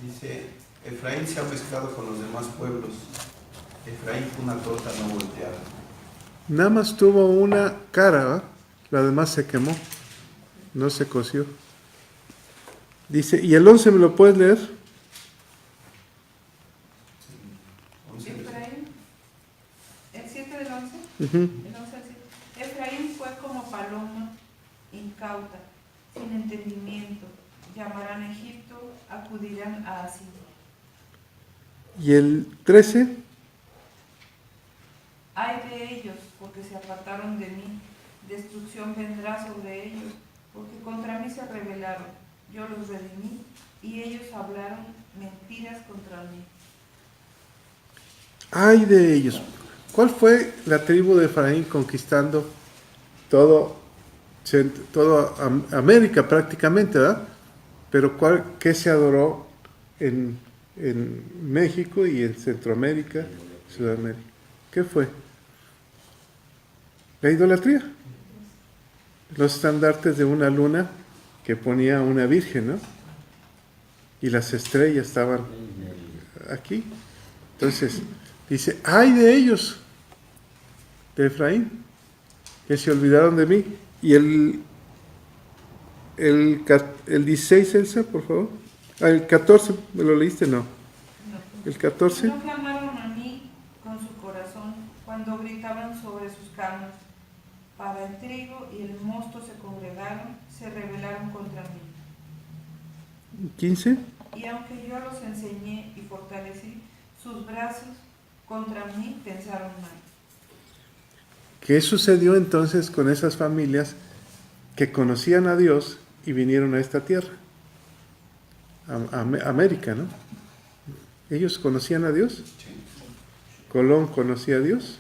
dice: Efraín se ha mezclado con los demás pueblos. Efraín fue una torta no volteada. Nada más tuvo una cara, ¿va? La demás se quemó, no se coció. Dice, ¿y el 11 me lo puedes leer? Efraín, el 7 del 11, Ujú. el 11 al 7. Efraín fue como paloma incauta, sin entendimiento. Llamarán a Egipto, acudirán a Asiria. ¿Y el 13? Ay de ellos, porque se apartaron de mí. Destrucción vendrá sobre ellos, porque contra mí se rebelaron. Yo los redimí, y ellos hablaron mentiras contra mí. Ay de ellos. ¿Cuál fue la tribu de Efraín conquistando toda América prácticamente, ¿verdad? Pero ¿qué se adoró en México y en Centroamérica, Sudamérica? ¿Qué fue? La idolatría. Los estandartes de una luna que ponía una virgen, ¿no? Y las estrellas estaban aquí. Entonces, dice, ¡ay de ellos! De Efraín, que se olvidaron de mí. Y el 16, Elsa, por favor. El 14, ¿me lo leíste? No. El 14. No clamaron a mí con su corazón cuando gritaban sobre sus camas. Para el trigo y el mosto se congregaron, se rebelaron contra mí. 15. Y aunque yo los enseñé y fortalecí sus brazos, contra mí pensaron mal. ¿Qué sucedió entonces con esas familias que conocían a Dios y vinieron a esta tierra? A América, ¿no? Ellos conocían a Dios. Colón conocía a Dios.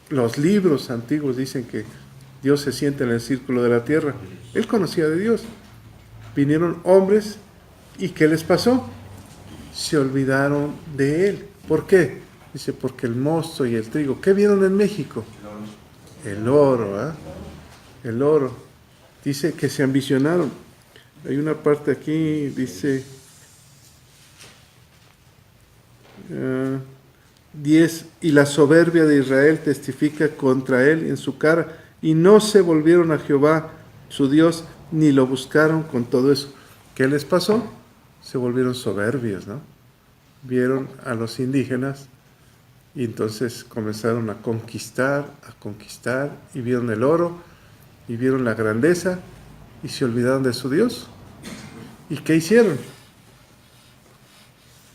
Los libros antiguos dicen que Dios se sienta en el círculo de la tierra. Él conocía de Dios. Vinieron hombres y ¿qué les pasó? Se olvidaron de Él. ¿Por qué? Dice, porque el mosto y el trigo. ¿Qué vieron en México? El oro, ¿ah? El oro. Dice que se ambicionaron. Hay una parte aquí, dice 10, y la soberbia de Israel testifica contra él en su cara, y no se volvieron a Jehová, su Dios, ni lo buscaron con todo eso. ¿Qué les pasó? Se volvieron soberbios, ¿no? Vieron a los indígenas y entonces comenzaron a conquistar, y vieron el oro, y vieron la grandeza, y se olvidaron de su Dios. ¿Y qué hicieron?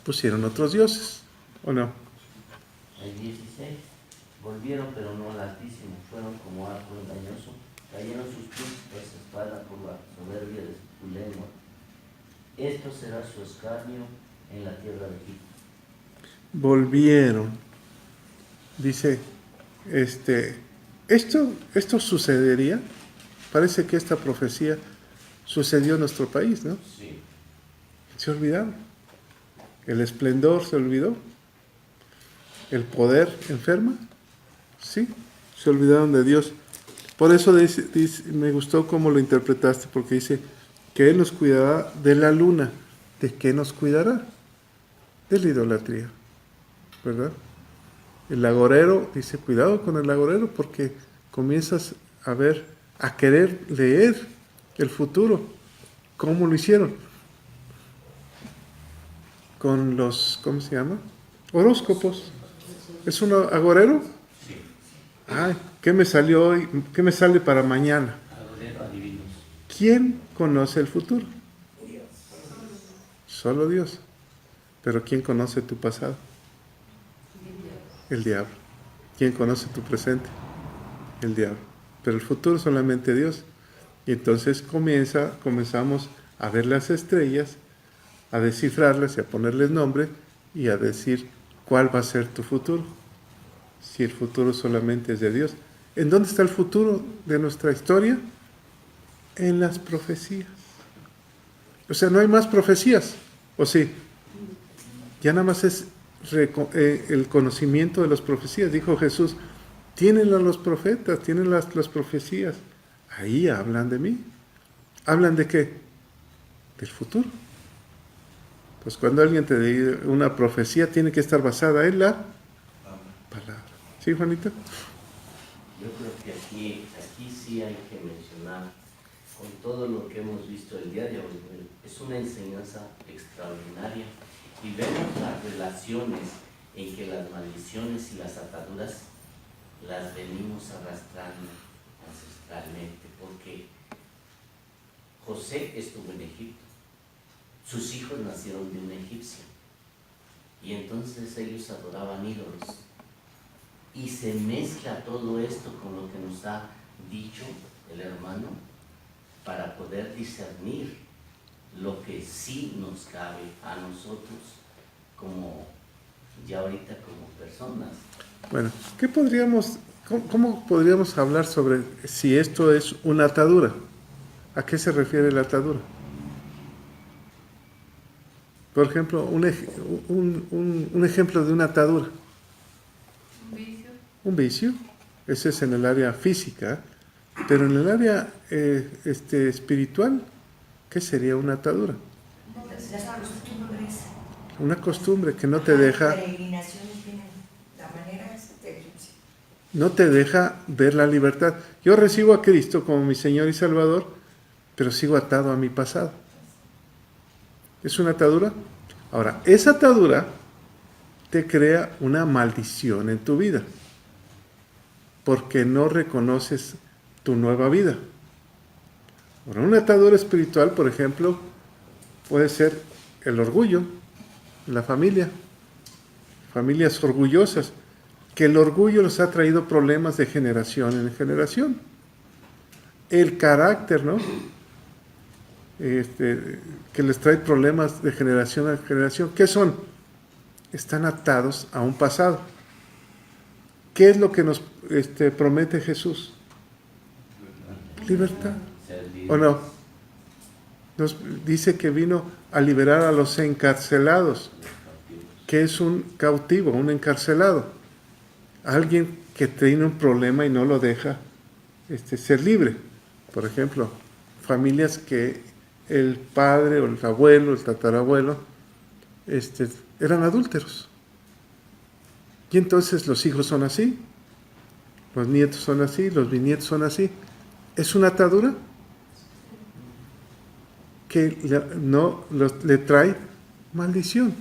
Pusieron otros dioses, ¿o no? El 16. Volvieron, pero no al Altísimo. Fueron como arco engañoso. Cayeron sus príncipes espada por la soberbia de su lengua. Esto será su escarnio en la tierra de Egipto. Volvieron. Dice, esto sucedería. Parece que esta profecía sucedió en nuestro país, ¿no? Sí. Se olvidaron. El esplendor se olvidó. El poder enferma. Sí, se olvidaron de Dios. Por eso dice, me gustó cómo lo interpretaste, porque dice que Él nos cuidará de la luna. ¿De qué nos cuidará? De la idolatría, ¿verdad? El agorero, dice, cuidado con el agorero, porque comienzas a querer leer el futuro. ¿Cómo lo hicieron? Con los, ¿cómo se llama? Horóscopos. ¿Es un agorero? Sí. Ay, ¿qué me salió hoy? ¿Qué me sale para mañana? ¿quién conoce el futuro? Solo Dios. Pero ¿quién conoce tu pasado? El diablo. ¿Quién conoce tu presente? El diablo. Pero el futuro solamente Dios. Y entonces comenzamos a ver las estrellas, a descifrarlas y a ponerles nombre y a decir cuál va a ser tu futuro. Si el futuro solamente es de Dios. ¿En dónde está el futuro de nuestra historia? En las profecías. O sea, no hay más profecías, ¿o sí? Ya nada más es el conocimiento de las profecías. Dijo Jesús, tienen los profetas, tienen las profecías. Ahí hablan de mí. ¿Hablan de qué? Del futuro. Pues cuando alguien te diga una profecía, tiene que estar basada en la palabra. ¿Sí, Juanita? Yo creo que aquí sí hay que mencionar, con todo lo que hemos visto el día de hoy, es una enseñanza extraordinaria y vemos las relaciones en que las maldiciones y las ataduras las venimos arrastrando ancestralmente, porque José estuvo en Egipto, sus hijos nacieron de un egipcio y entonces ellos adoraban ídolos. Y se mezcla todo esto con lo que nos ha dicho el hermano para poder discernir lo que sí nos cabe a nosotros como ya ahorita como personas. Bueno, ¿cómo podríamos hablar sobre si esto es una atadura? ¿A qué se refiere la atadura? Por ejemplo, un ejemplo de una atadura. Un vicio, ese es en el área física, pero en el área espiritual, ¿qué sería una atadura? Las costumbres. Una costumbre que no te deja, Peregrinaciones tienen, la manera es de egipcia. no te deja ver la libertad. Yo recibo a Cristo como mi Señor y Salvador, pero sigo atado a mi pasado. ¿Es una atadura? Ahora, esa atadura te crea una maldición en tu vida, porque no reconoces tu nueva vida. Ahora, una atadura espiritual, por ejemplo, puede ser el orgullo en la familia, familias orgullosas, que el orgullo les ha traído problemas de generación en generación. El carácter, ¿no? Que les trae problemas de generación a generación. ¿Qué son? Están atados a un pasado. ¿Qué es lo que nos promete Jesús? Libertad. ¿O no? Nos dice que vino a liberar a los encarcelados. ¿Qué es un cautivo, un encarcelado? Alguien que tiene un problema y no lo deja ser libre. Por ejemplo, familias que el padre o el abuelo, el tatarabuelo, eran adúlteros. Y entonces los hijos son así, los nietos son así, los bisnietos son así. ¿Es una atadura? Que le trae maldición.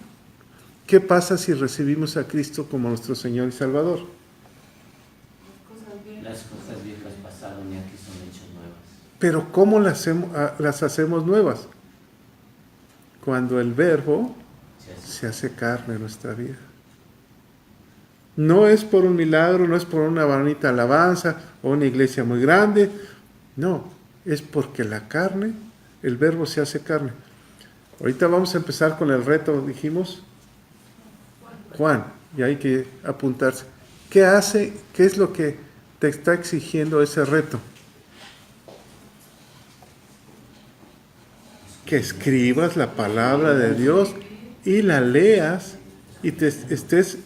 ¿Qué pasa si recibimos a Cristo como nuestro Señor y Salvador? Las cosas viejas pasaron y aquí son hechas nuevas. Pero ¿cómo las hacemos nuevas? Cuando el Verbo se hace carne en nuestra vida. No es por un milagro, no es por una bonita alabanza o una iglesia muy grande. No, es porque la carne, el Verbo se hace carne. Ahorita vamos a empezar con el reto, dijimos. Juan, y hay que apuntarse. ¿Qué hace? ¿Qué es lo que te está exigiendo ese reto? Que escribas la palabra de Dios y la leas y te estés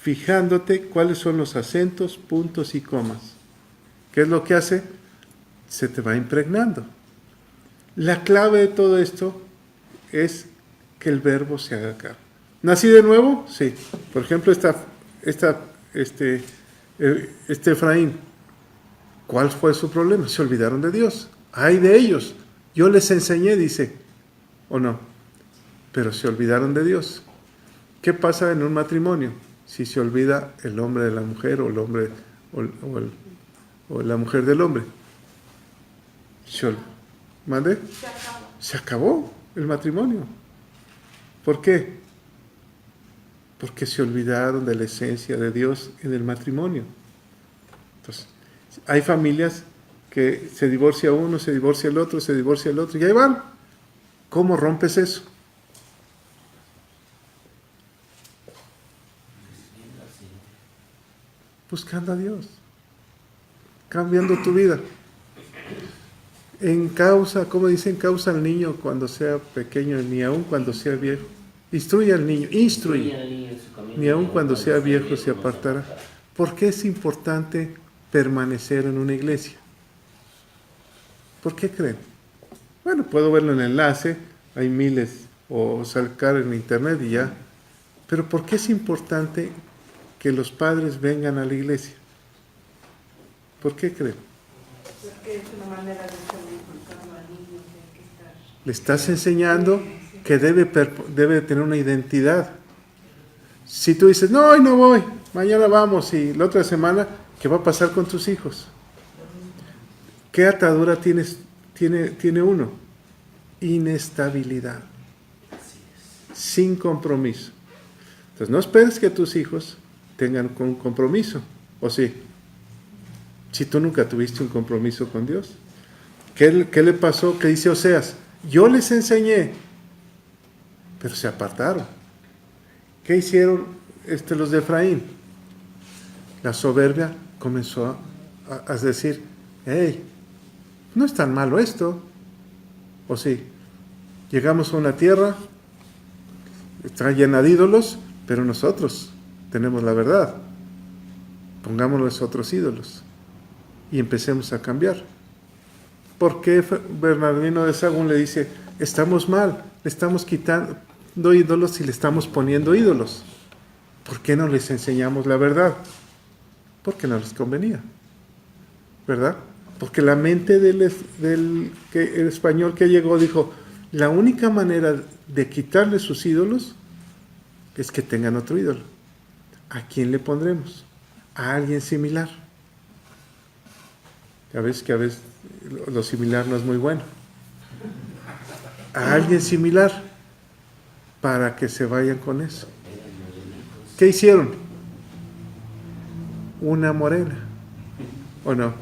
fijándote cuáles son los acentos, puntos y comas. ¿Qué es lo que hace? Se te va impregnando. La clave de todo esto es que el Verbo se haga carne. ¿Nací de nuevo? Sí. Por ejemplo, Efraín. ¿Cuál fue su problema? Se olvidaron de Dios. ¡Ay de ellos! Yo les enseñé, dice. ¿O no? Pero se olvidaron de Dios. ¿Qué pasa en un matrimonio? Si se olvida el hombre de la mujer o el hombre o la mujer del hombre. ¿Mande? Se acaba. Se acabó el matrimonio. ¿Por qué? Porque se olvidaron de la esencia de Dios en el matrimonio. Entonces, hay familias que se divorcia uno, se divorcia el otro, se divorcia el otro, y ahí van. ¿Cómo rompes eso? Buscando a Dios, cambiando tu vida. En causa, como dicen, causa al niño cuando sea pequeño, ni aun cuando sea viejo. Instruye al niño, instruye. Ni aun cuando sea viejo se apartará. ¿Por qué es importante permanecer en una iglesia? ¿Por qué creen? Bueno, puedo verlo en el enlace, hay miles, o sacar en internet y ya. Pero ¿por qué es importante que los padres vengan a la iglesia? ¿Por qué creen? Porque es una manera de estar inculcando al niño que hay que estar. Le estás enseñando que debe tener una identidad. Si tú dices, no, hoy no voy, mañana vamos, y la otra semana, ¿qué va a pasar con tus hijos? ¿Qué atadura tiene uno? Inestabilidad. Sin compromiso. Entonces, no esperes que tus hijos tengan un compromiso, ¿o sí? Si tú nunca tuviste un compromiso con Dios. ¿Qué le pasó? ¿Qué dice Oseas? Yo les enseñé, pero se apartaron. ¿Qué hicieron los de Efraín? La soberbia comenzó a decir, hey, no es tan malo esto, ¿o sí? Llegamos a una tierra, está llena de ídolos, pero nosotros tenemos la verdad. Pongámonos otros ídolos y empecemos a cambiar. ¿Por qué Bernardino de Sahagún le dice, estamos mal, le estamos quitando ídolos y le estamos poniendo ídolos? ¿Por qué no les enseñamos la verdad? Porque no les convenía, ¿verdad? Porque la mente el español que llegó dijo, la única manera de quitarle sus ídolos es que tengan otro ídolo. ¿A quién le pondremos? A alguien similar. Ya ves que a veces lo similar no es muy bueno. A alguien similar para que se vayan con eso. ¿Qué hicieron? Una morena, ¿o no?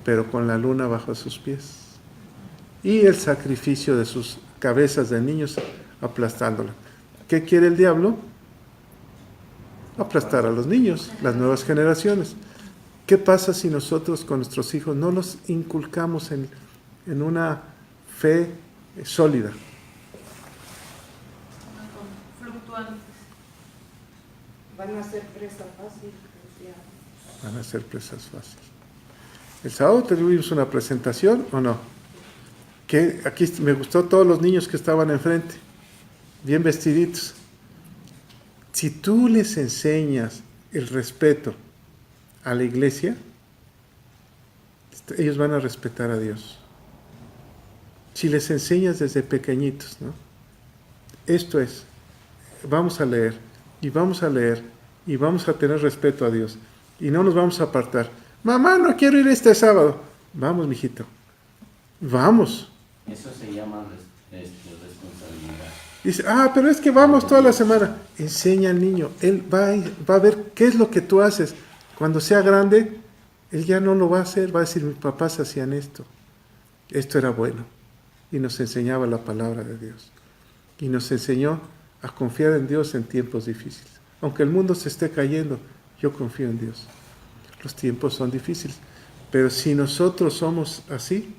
Pero con la luna bajo sus pies. Y el sacrificio de sus cabezas de niños aplastándola. ¿Qué quiere el diablo? Aplastar a los niños, las nuevas generaciones. ¿Qué pasa si nosotros con nuestros hijos no los inculcamos en una fe sólida? Fluctuantes. Van a ser presa fácil. Van a ser presas fáciles. El sábado tuvimos una presentación, ¿o no? Que aquí me gustó todos los niños que estaban enfrente, bien vestiditos. Si tú les enseñas el respeto a la iglesia, ellos van a respetar a Dios. Si les enseñas desde pequeñitos, ¿no? Esto es, vamos a leer, y vamos a leer, y vamos a tener respeto a Dios, y no nos vamos a apartar. Mamá, no quiero ir este sábado. Vamos, mijito, vamos. Eso se llama responsabilidad. Dice, pero es que vamos toda la semana. Enseña al niño, él va a ver qué es lo que tú haces. Cuando sea grande, él ya no lo va a hacer, va a decir, mis papás hacían esto era bueno, y nos enseñaba la palabra de Dios, y nos enseñó a confiar en Dios en tiempos difíciles. Aunque el mundo se esté cayendo, yo confío en Dios. Los tiempos son difíciles, pero si nosotros somos así,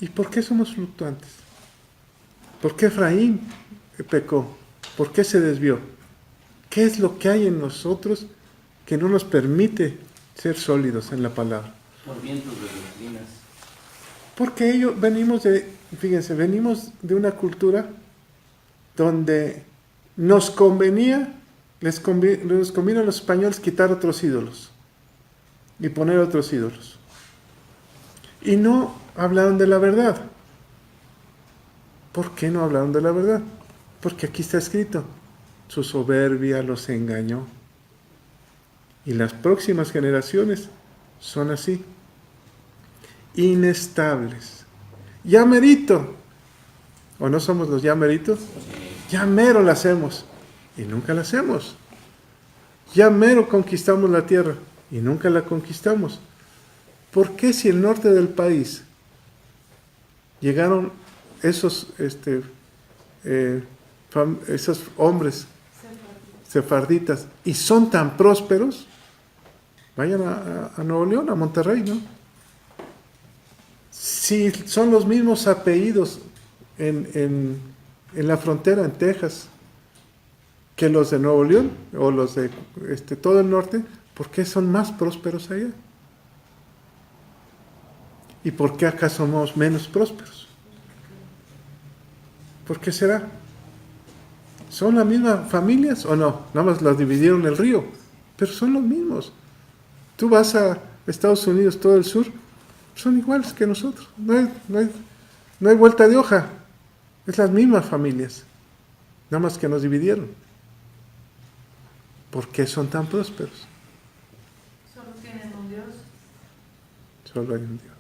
¿y por qué somos fluctuantes? ¿Por qué Efraín pecó? ¿Por qué se desvió? ¿Qué es lo que hay en nosotros que no nos permite ser sólidos en la palabra? Por vientos de doctrinas. Porque venimos de una cultura donde nos convenía, les conviene a los españoles quitar otros ídolos y poner otros ídolos. Y no hablaron de la verdad. ¿Por qué no hablaron de la verdad? Porque aquí está escrito, su soberbia los engañó. Y las próximas generaciones son así. inestables. Ya merito. ¿O no somos los ya meritos? Ya mero la hacemos. Y nunca la hacemos. Ya mero conquistamos la tierra. Y nunca la conquistamos. ¿Por qué si el norte del país llegaron esos hombres sefarditas y son tan prósperos? Vayan a Nuevo León, a Monterrey, ¿no? Si son los mismos apellidos en la frontera, en Texas, que los de Nuevo León o los de todo el norte, ¿por qué son más prósperos allá? ¿Y por qué acá somos menos prósperos? ¿Por qué será? ¿Son las mismas familias o no? Nada más las dividieron el río, pero son los mismos. Tú vas a Estados Unidos, todo el sur, son iguales que nosotros. No hay vuelta de hoja. Es las mismas familias, nada más que nos dividieron. ¿Por qué son tan prósperos? Solo tienen un Dios. Solo hay un Dios.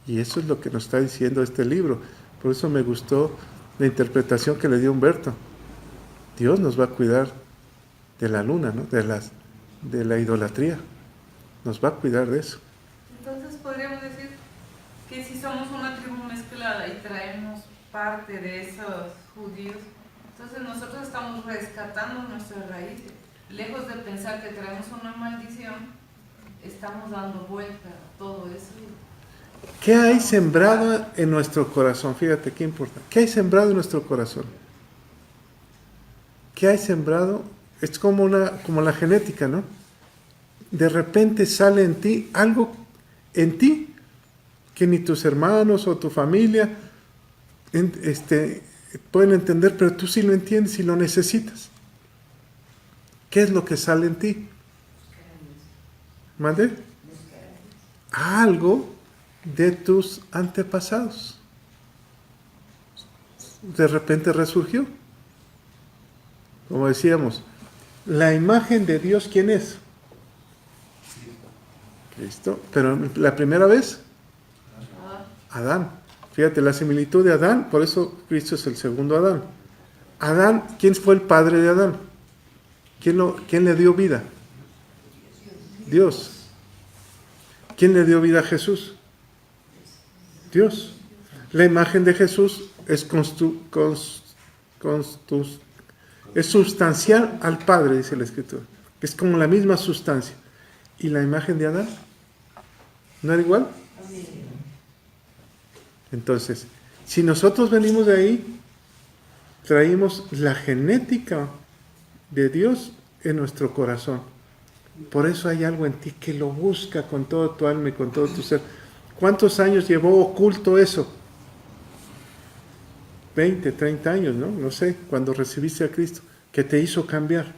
Y eso es lo que nos está diciendo este libro. Por eso me gustó la interpretación que le dio Humberto. Dios nos va a cuidar de la luna, ¿no? De la idolatría. Nos va a cuidar de eso. Entonces podríamos decir que si somos una tribu mezclada y traemos parte de esos judíos, entonces nosotros estamos rescatando nuestras raíces. Lejos de pensar que traemos una maldición, estamos dando vuelta a todo eso. ¿Qué hay sembrado en nuestro corazón? Fíjate qué importante. ¿Qué hay sembrado en nuestro corazón? ¿Qué hay sembrado? Es como la genética, ¿no? De repente sale en ti algo en ti que ni tus hermanos o tu familia pueden entender, pero tú sí lo entiendes y lo necesitas. ¿Qué es lo que sale en ti? ¿Mande? Algo de tus antepasados. De repente resurgió. Como decíamos, la imagen de Dios, ¿quién es? Cristo. Pero la primera vez, Adán. Fíjate la similitud de Adán, por eso Cristo es el segundo Adán. Adán, ¿quién fue el padre de Adán? ¿Quién le dio vida? Dios. ¿Quién le dio vida a Jesús? Dios. La imagen de Jesús es sustancial al Padre, dice la Escritura. Es como la misma sustancia. ¿Y la imagen de Adán? ¿No era igual? Entonces, si nosotros venimos de ahí, traímos la genética de Dios en nuestro corazón. Por eso hay algo en ti que lo busca con todo tu alma y con todo tu ser. ¿Cuántos años llevó oculto eso? 20, 30 años, ¿no? No sé, cuando recibiste a Cristo, que te hizo cambiar.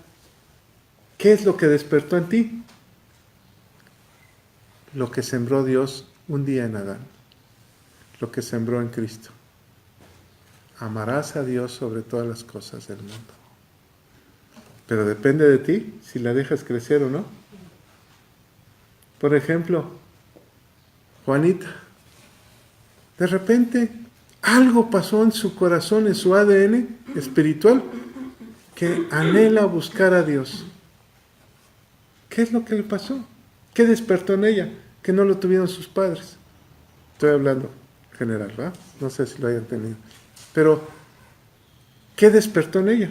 ¿Qué es lo que despertó en ti? Lo que sembró Dios un día en Adán. Lo que sembró en Cristo. Amarás a Dios sobre todas las cosas del mundo. Pero depende de ti si la dejas crecer o no. Por ejemplo, Juanita, de repente algo pasó en su corazón, en su ADN espiritual, que anhela buscar a Dios. ¿Qué es lo que le pasó? ¿Qué despertó en ella? Que no lo tuvieron sus padres. Estoy hablando en general, ¿verdad? No sé si lo hayan tenido. Pero, ¿qué despertó en ella?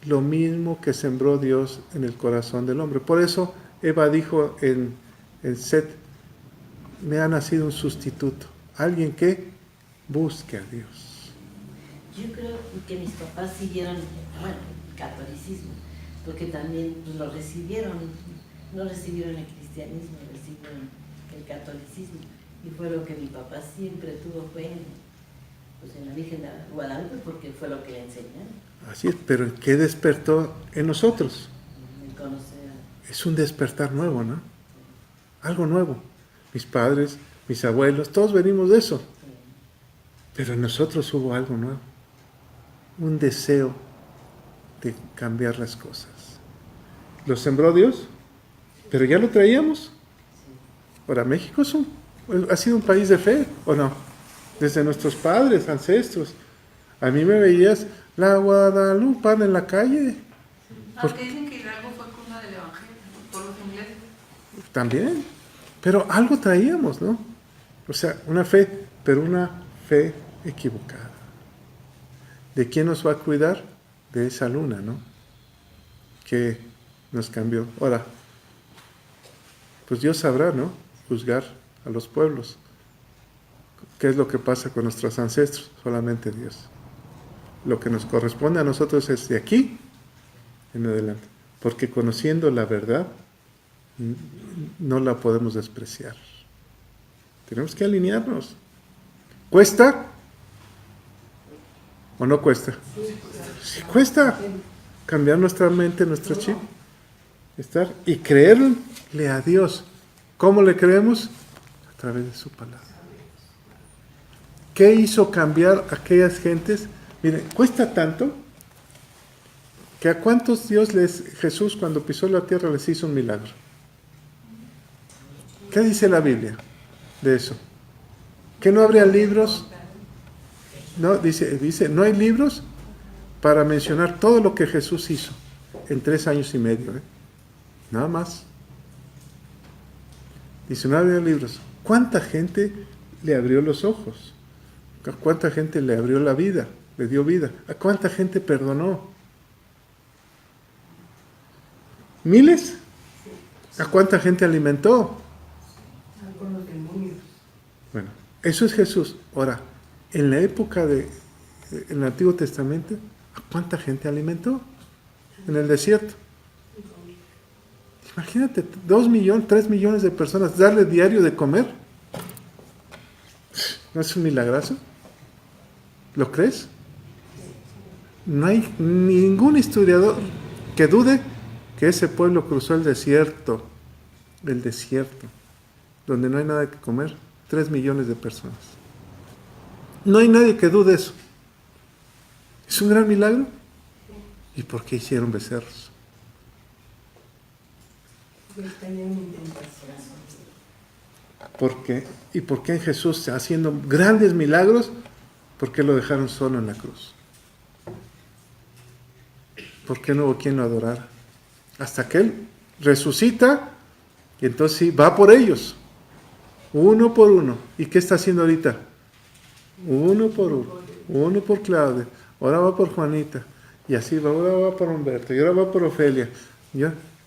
Lo mismo que sembró Dios en el corazón del hombre. Por eso Eva dijo en Set, me ha nacido un sustituto, alguien que busque a Dios. Yo creo que mis papás siguieron, el catolicismo, porque también lo recibieron, no recibieron el cristianismo, recibieron el catolicismo, y fue lo que mi papá siempre tuvo fe en la Virgen de Guadalupe, porque fue lo que le enseñaron. Así es, pero ¿qué despertó en nosotros? Conocer. Es un despertar nuevo, ¿no? Algo nuevo. Mis padres, mis abuelos, todos venimos de eso. Pero en nosotros hubo algo nuevo. Un deseo de cambiar las cosas. ¿Lo sembró Dios? ¿Pero ya lo traíamos? Ahora, México ha sido un país de fe, ¿o no? Desde nuestros padres, ancestros. A mí me veías la guadalupana en la calle. Aunque dicen que Hidalgo fue cuna del Evangelio por los ingleses. También. Pero algo traíamos, ¿no? O sea, una fe, pero una fe equivocada. ¿De quién nos va a cuidar? De esa luna, ¿no? Que nos cambió. Ahora, pues Dios sabrá, ¿no? Juzgar a los pueblos. ¿Qué es lo que pasa con nuestros ancestros? Solamente Dios. Lo que nos corresponde a nosotros es de aquí en adelante. Porque conociendo la verdad, no la podemos despreciar. Tenemos que alinearnos. ¿Cuesta? ¿O no cuesta? Sí cuesta cambiar nuestra mente, nuestro chip. Estar y creerle a Dios. ¿Cómo le creemos? A través de su palabra. ¿Qué hizo cambiar a aquellas gentes? Miren, cuesta tanto que a cuántos Jesús cuando pisó la tierra les hizo un milagro. ¿Qué dice la Biblia de eso? ¿Que no habría libros? No, dice, no hay libros para mencionar todo lo que Jesús hizo en 3 años y medio. Nada más. Dice, no habría libros. ¿Cuánta gente le abrió los ojos? ¿A cuánta gente le abrió la vida? Le dio vida. ¿A cuánta gente perdonó? ¿Miles? ¿A cuánta gente alimentó? Bueno, eso es Jesús. Ahora, en la época en el Antiguo Testamento, ¿a cuánta gente alimentó? En el desierto. Imagínate, 2 millones, 3 millones de personas, darle diario de comer. ¿No es un milagrazo? ¿Lo crees? No hay ningún historiador que dude que ese pueblo cruzó el desierto, donde no hay nada que comer, 3 millones de personas. No hay nadie que dude eso. ¿Es un gran milagro? ¿Y por qué hicieron becerros? ¿Por qué? ¿Y por qué en Jesús, haciendo grandes milagros, por qué lo dejaron solo en la cruz? ¿Por qué no hubo quien lo adorara? Hasta que Él resucita y entonces sí, va por ellos. Uno por uno. ¿Y qué está haciendo ahorita? Uno por uno. Uno por Claudia. Ahora va por Juanita. Y así va. Ahora va por Humberto. Y ahora va por Ofelia.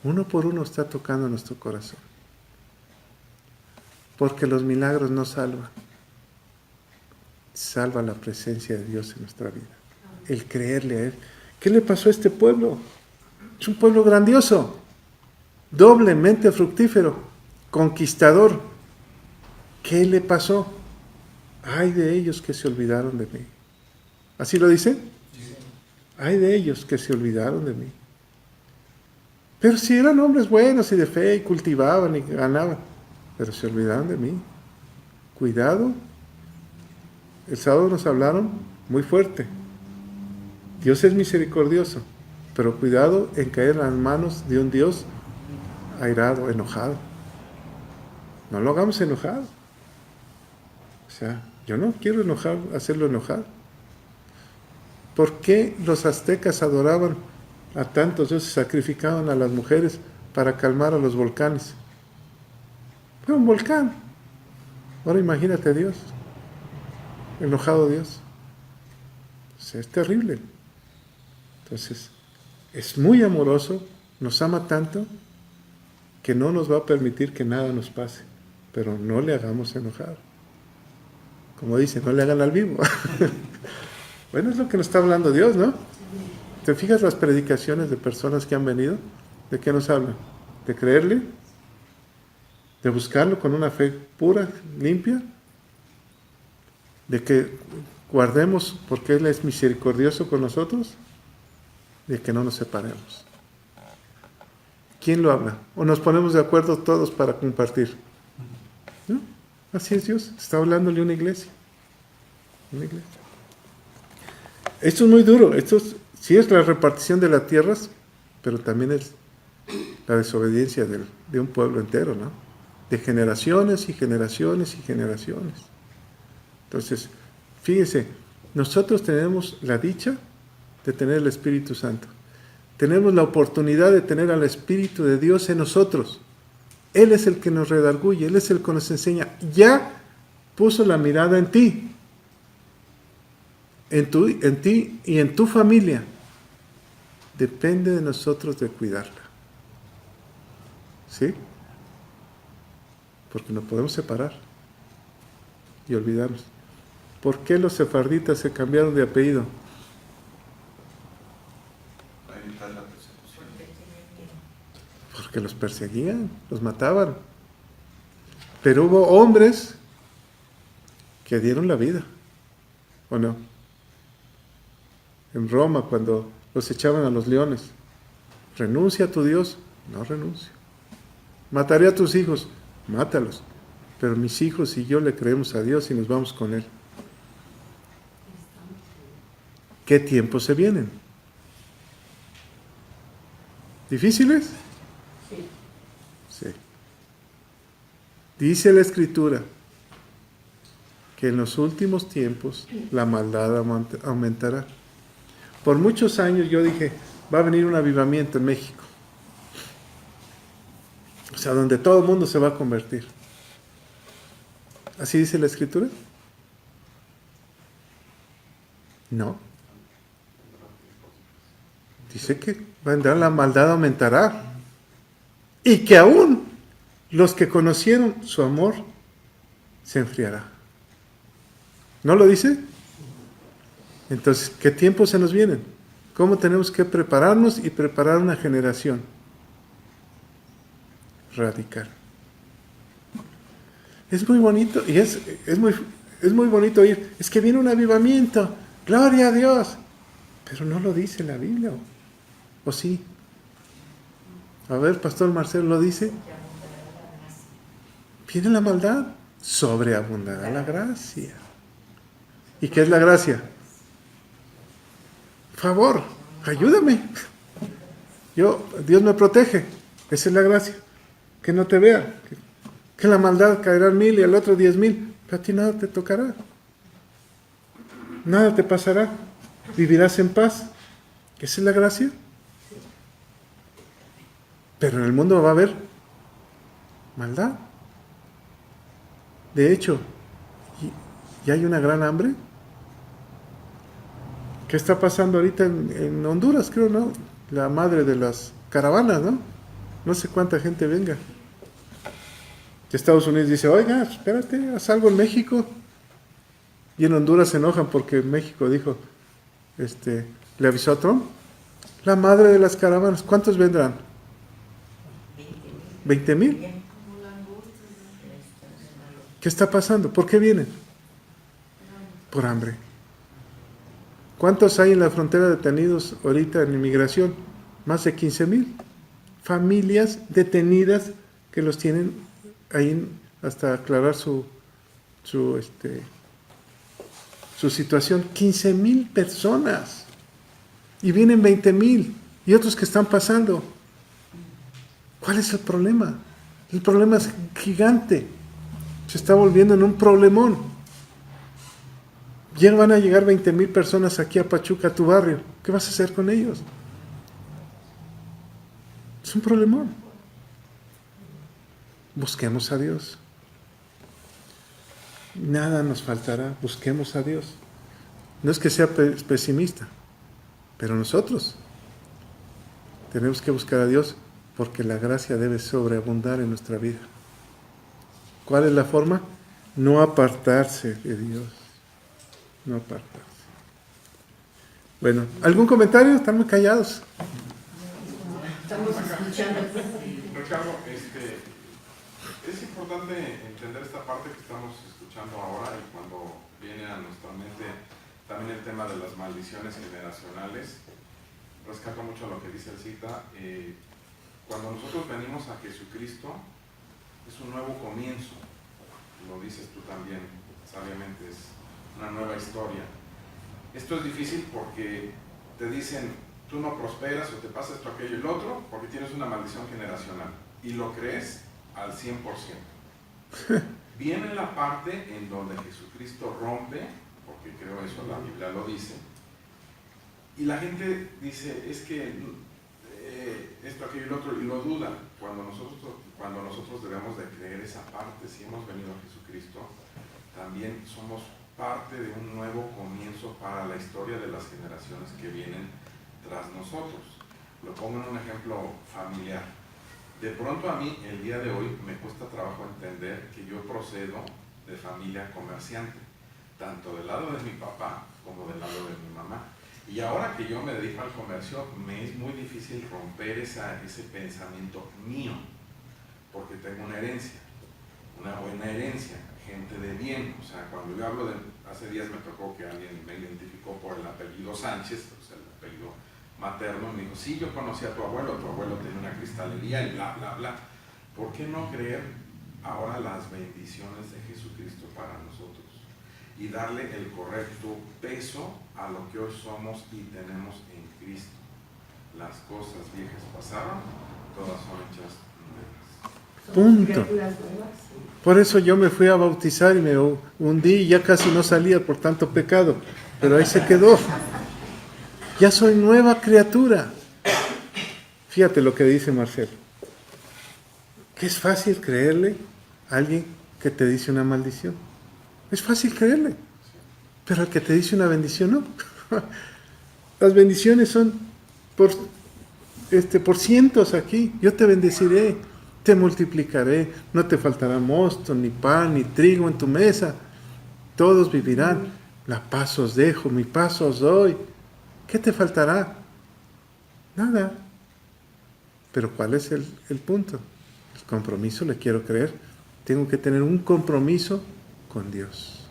Uno por uno está tocando nuestro corazón. Porque los milagros no salvan. Salva la presencia de Dios en nuestra vida. El creerle a Él. ¿Qué le pasó a este pueblo? Es un pueblo grandioso, doblemente fructífero, conquistador. ¿Qué le pasó? Ay de ellos que se olvidaron de mí. ¿Así lo dice? Ay de ellos que se olvidaron de mí. Pero si eran hombres buenos y de fe y cultivaban y ganaban, pero se olvidaron de mí. Cuidado. El sábado nos hablaron muy fuerte. Dios es misericordioso, pero cuidado en caer en las manos de un Dios airado, enojado. No lo hagamos enojado. O sea, yo no quiero hacerlo enojar. ¿Por qué los aztecas adoraban a tantos dioses, sacrificaban a las mujeres para calmar a los volcanes? Fue un volcán. Ahora imagínate a Dios, enojado Dios. O sea, es terrible. Entonces, es muy amoroso, nos ama tanto, que no nos va a permitir que nada nos pase, pero no le hagamos enojar. Como dice, no le hagan al vivo. Bueno, es lo que nos está hablando Dios, ¿no? ¿Te fijas las predicaciones de personas que han venido? ¿De qué nos hablan? ¿De creerle? ¿De buscarlo con una fe pura, limpia? ¿De que guardemos porque Él es misericordioso con nosotros? De que no nos separemos. ¿Quién lo habla? ¿O nos ponemos de acuerdo todos para compartir? ¿No? Así es Dios. Está hablándole a una iglesia. Una iglesia. Esto es muy duro. Sí es la repartición de las tierras, pero también es la desobediencia de un pueblo entero, ¿no? de generaciones y generaciones y generaciones. Entonces, fíjense, nosotros tenemos la dicha de tener el Espíritu Santo. Tenemos la oportunidad de tener al Espíritu de Dios en nosotros. Él es el que nos redarguye, Él es el que nos enseña. Ya puso la mirada en ti, en ti y en tu familia. Depende de nosotros de cuidarla. ¿Sí? Porque no podemos separar y olvidarnos. ¿Por qué los sefarditas se cambiaron de apellido? Porque los perseguían, los mataban. Pero hubo hombres que dieron la vida, ¿o no? En Roma, cuando los echaban a los leones, renuncia a tu Dios, no renuncio. Mataré a tus hijos, mátalos. Pero mis hijos y yo le creemos a Dios y nos vamos con Él. ¿Qué tiempos se vienen? ¿Difíciles? Sí. Dice la Escritura que en los últimos tiempos la maldad aumentará. Por muchos años yo dije, va a venir un avivamiento en México. O sea, donde todo el mundo se va a convertir. ¿Así dice la Escritura? No. Dice que vendrá la maldad aumentará. Y que aún los que conocieron su amor se enfriará. ¿No lo dice? Entonces, ¿qué tiempos se nos vienen? ¿Cómo tenemos que prepararnos y preparar una generación radical? Es muy bonito y es muy bonito oír, es que viene un avivamiento, gloria a Dios, pero no lo dice la Biblia, ¿o sí? A ver, Pastor Marcelo, ¿lo dice? Viene la maldad, sobreabundará la gracia. ¿Y qué es la gracia? Favor, ayúdame. Dios me protege, esa es la gracia. Que no te vea, que la maldad caerá en 1000 y al otro 10,000, pero a ti nada te tocará. Nada te pasará. Vivirás en paz. ¿Esa es la gracia? Pero en el mundo va a haber maldad. De hecho, ¿ya hay una gran hambre? ¿Qué está pasando ahorita en Honduras, creo, no? La madre de las caravanas, ¿no? No sé cuánta gente venga. Estados Unidos dice, oiga, espérate, haz algo en México. Y en Honduras se enojan porque México dijo, le avisó a Trump. La madre de las caravanas, ¿cuántos vendrán? 20,000. ¿Qué está pasando? ¿Por qué vienen? Por hambre. ¿Cuántos hay en la frontera detenidos ahorita en inmigración? Más de 15,000. Familias detenidas que los tienen ahí hasta aclarar su situación. 15,000 personas. Y vienen 20,000. Y otros que están pasando. ¿Cuál es el problema? El problema es gigante. Se está volviendo en un problemón. Ya van a llegar 20,000 personas aquí a Pachuca, a tu barrio. ¿Qué vas a hacer con ellos? Es un problemón. Busquemos a Dios. Nada nos faltará. Busquemos a Dios. No es que sea pesimista, pero nosotros tenemos que buscar a Dios porque la gracia debe sobreabundar en nuestra vida. ¿Cuál es la forma? No apartarse de Dios. No apartarse. Bueno, ¿algún comentario? Están muy callados. Estamos escuchando. Ricardo, es importante entender esta parte que estamos escuchando ahora y cuando viene a nuestra mente también el tema de las maldiciones generacionales. Rescato mucho lo que dice el cita. Cuando nosotros venimos a Jesucristo, es un nuevo comienzo. Lo dices tú también, sabiamente, es una nueva historia. Esto es difícil porque te dicen, tú no prosperas o te pasa esto, aquello y lo otro, porque tienes una maldición generacional. Y lo crees al 100%. Viene la parte en donde Jesucristo rompe, porque creo eso, la Biblia lo dice, y la gente dice, es que esto, aquello y lo otro, y lo duda, cuando nosotros debemos de creer esa parte. Si hemos venido a Jesucristo, también somos parte de un nuevo comienzo para la historia de las generaciones que vienen tras nosotros. Lo pongo en un ejemplo familiar. De pronto a mí, el día de hoy, me cuesta trabajo entender que yo procedo de familia comerciante, tanto del lado de mi papá como del lado de mi mamá. Y ahora que yo me dedico al comercio, me es muy difícil romper ese pensamiento mío, porque tengo una herencia, una buena herencia, gente de bien. O sea, cuando yo hablo de, hace días me tocó que alguien me identificó por el apellido Sánchez, o sea, el apellido materno, me dijo, sí, yo conocí a tu abuelo tenía una cristalería y bla, bla, bla. ¿Por qué no creer ahora las bendiciones de Jesucristo para nosotros? Y darle el correcto peso a lo que hoy somos y tenemos en Cristo. Las cosas viejas pasaron, todas son hechas nuevas. Punto. Por eso yo me fui a bautizar y me hundí y ya casi no salía por tanto pecado, pero ahí se quedó. Ya soy nueva criatura. Fíjate lo que dice Marcelo. Que es fácil creerle a alguien que te dice una maldición. Es fácil creerle, pero al que te dice una bendición no. Las bendiciones son por cientos aquí. Yo te bendeciré, te multiplicaré, no te faltará mosto, ni pan, ni trigo en tu mesa. Todos vivirán. La paz os dejo, mi paz os doy. ¿Qué te faltará? Nada. Pero ¿cuál es el punto? El compromiso, le quiero creer. Tengo que tener un compromiso con Dios.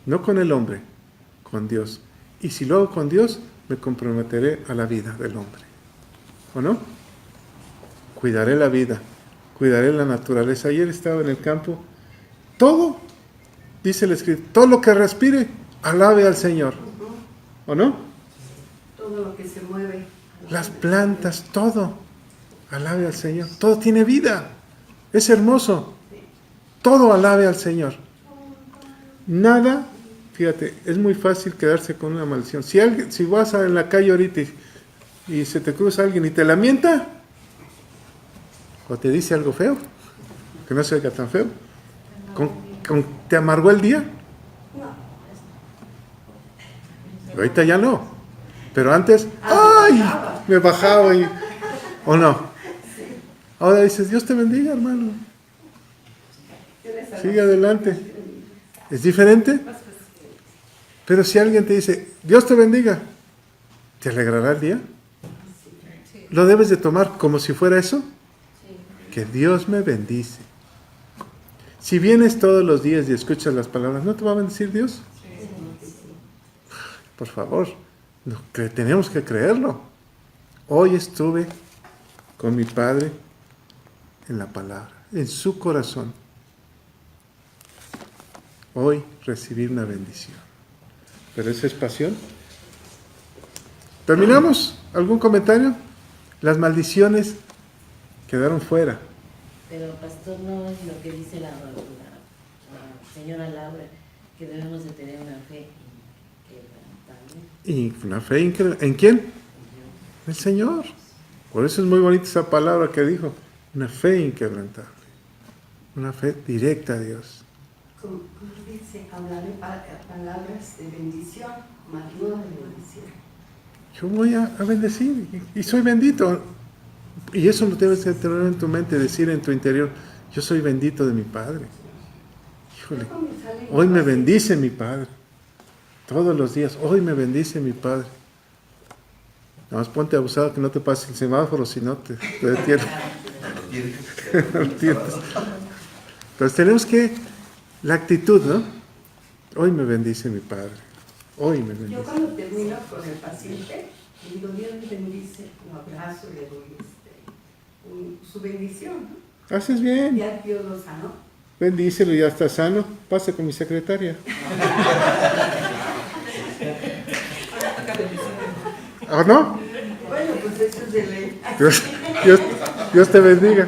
No con el hombre, con Dios. Y si lo hago con Dios, me comprometeré a la vida del hombre. ¿O no? Cuidaré la vida, cuidaré la naturaleza. Ayer estaba en el campo. Todo, dice el Escrito, todo lo que respire, alabe al Señor. ¿O no? Todo lo que se mueve. Las plantas, todo, alabe al Señor. Todo tiene vida. Es hermoso. Todo alabe al Señor. Nada, fíjate, es muy fácil quedarse con una maldición. Si vas en la calle ahorita y se te cruza alguien y te lamenta, o te dice algo feo, que no se oiga tan feo, ¿te amargó el día? Ahorita ya no. Pero antes, ¡ay! Me bajaba y... ¿O no? Ahora dices, Dios te bendiga, hermano. Sigue adelante. ¿Es diferente? Pero si alguien te dice, Dios te bendiga, ¿te alegrará el día? ¿Lo debes de tomar como si fuera eso? Que Dios me bendice. Si vienes todos los días y escuchas las palabras, ¿no te va a bendecir Dios? Por favor, tenemos que creerlo. Hoy estuve con mi padre en la palabra, en su corazón. Hoy recibí una bendición. Pero esa es pasión. ¿Terminamos? ¿Algún comentario? Las maldiciones quedaron fuera. Pero pastor, no es lo que dice la señora Laura, que debemos de tener una fe inquebrantable. ¿Y una fe inquebrantable? ¿En quién? El Señor. Por eso es muy bonita esa palabra que dijo. Una fe inquebrantable. Una fe directa a Dios. Como dice, hablaré palabras de bendición, más no de maldición. Yo voy a bendecir y soy bendito. Y eso lo debes de tener en tu mente, decir en tu interior, yo soy bendito de mi Padre. Híjole, hoy me bendice mi Padre. Todos los días, hoy me bendice mi Padre. Nada más ponte abusado que no te pase el semáforo, si no te detienes. Entonces tenemos que, la actitud, ¿no? Hoy me bendice mi Padre. Hoy me bendice. Yo cuando termino con el paciente, le digo, Dios me bendice, un abrazo, le doy su bendición, ¿no? Haces bien. Ya Dios lo sanó. Bendícelo, ya está sano. Pase con mi secretaria. ¿O no? Bueno, pues eso es de ley. Dios te bendiga.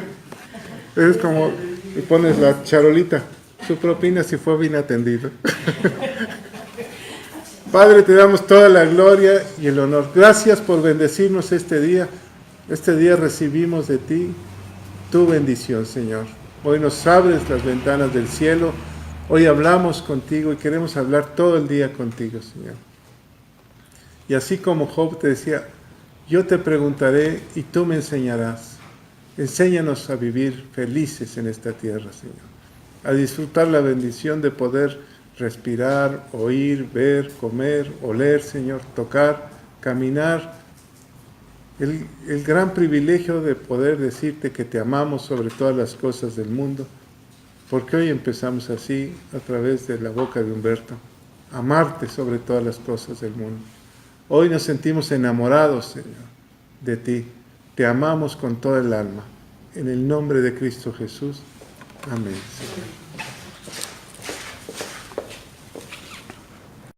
Es como Y pones la charolita. Su propina si fue bien atendido. Padre, te damos toda la gloria y el honor. Gracias por bendecirnos este día. Este día recibimos de ti tu bendición, Señor. Hoy nos abres las ventanas del cielo. Hoy hablamos contigo y queremos hablar todo el día contigo, Señor. Y así como Job te decía, yo te preguntaré y tú me enseñarás. Enséñanos a vivir felices en esta tierra, Señor. A disfrutar la bendición de poder respirar, oír, ver, comer, oler, Señor, tocar, caminar. El gran privilegio de poder decirte que te amamos sobre todas las cosas del mundo, porque hoy empezamos así a través de la boca de Humberto, amarte sobre todas las cosas del mundo. Hoy nos sentimos enamorados, Señor, de ti. Te amamos con toda el alma. En el nombre de Cristo Jesús. Amén, Señor.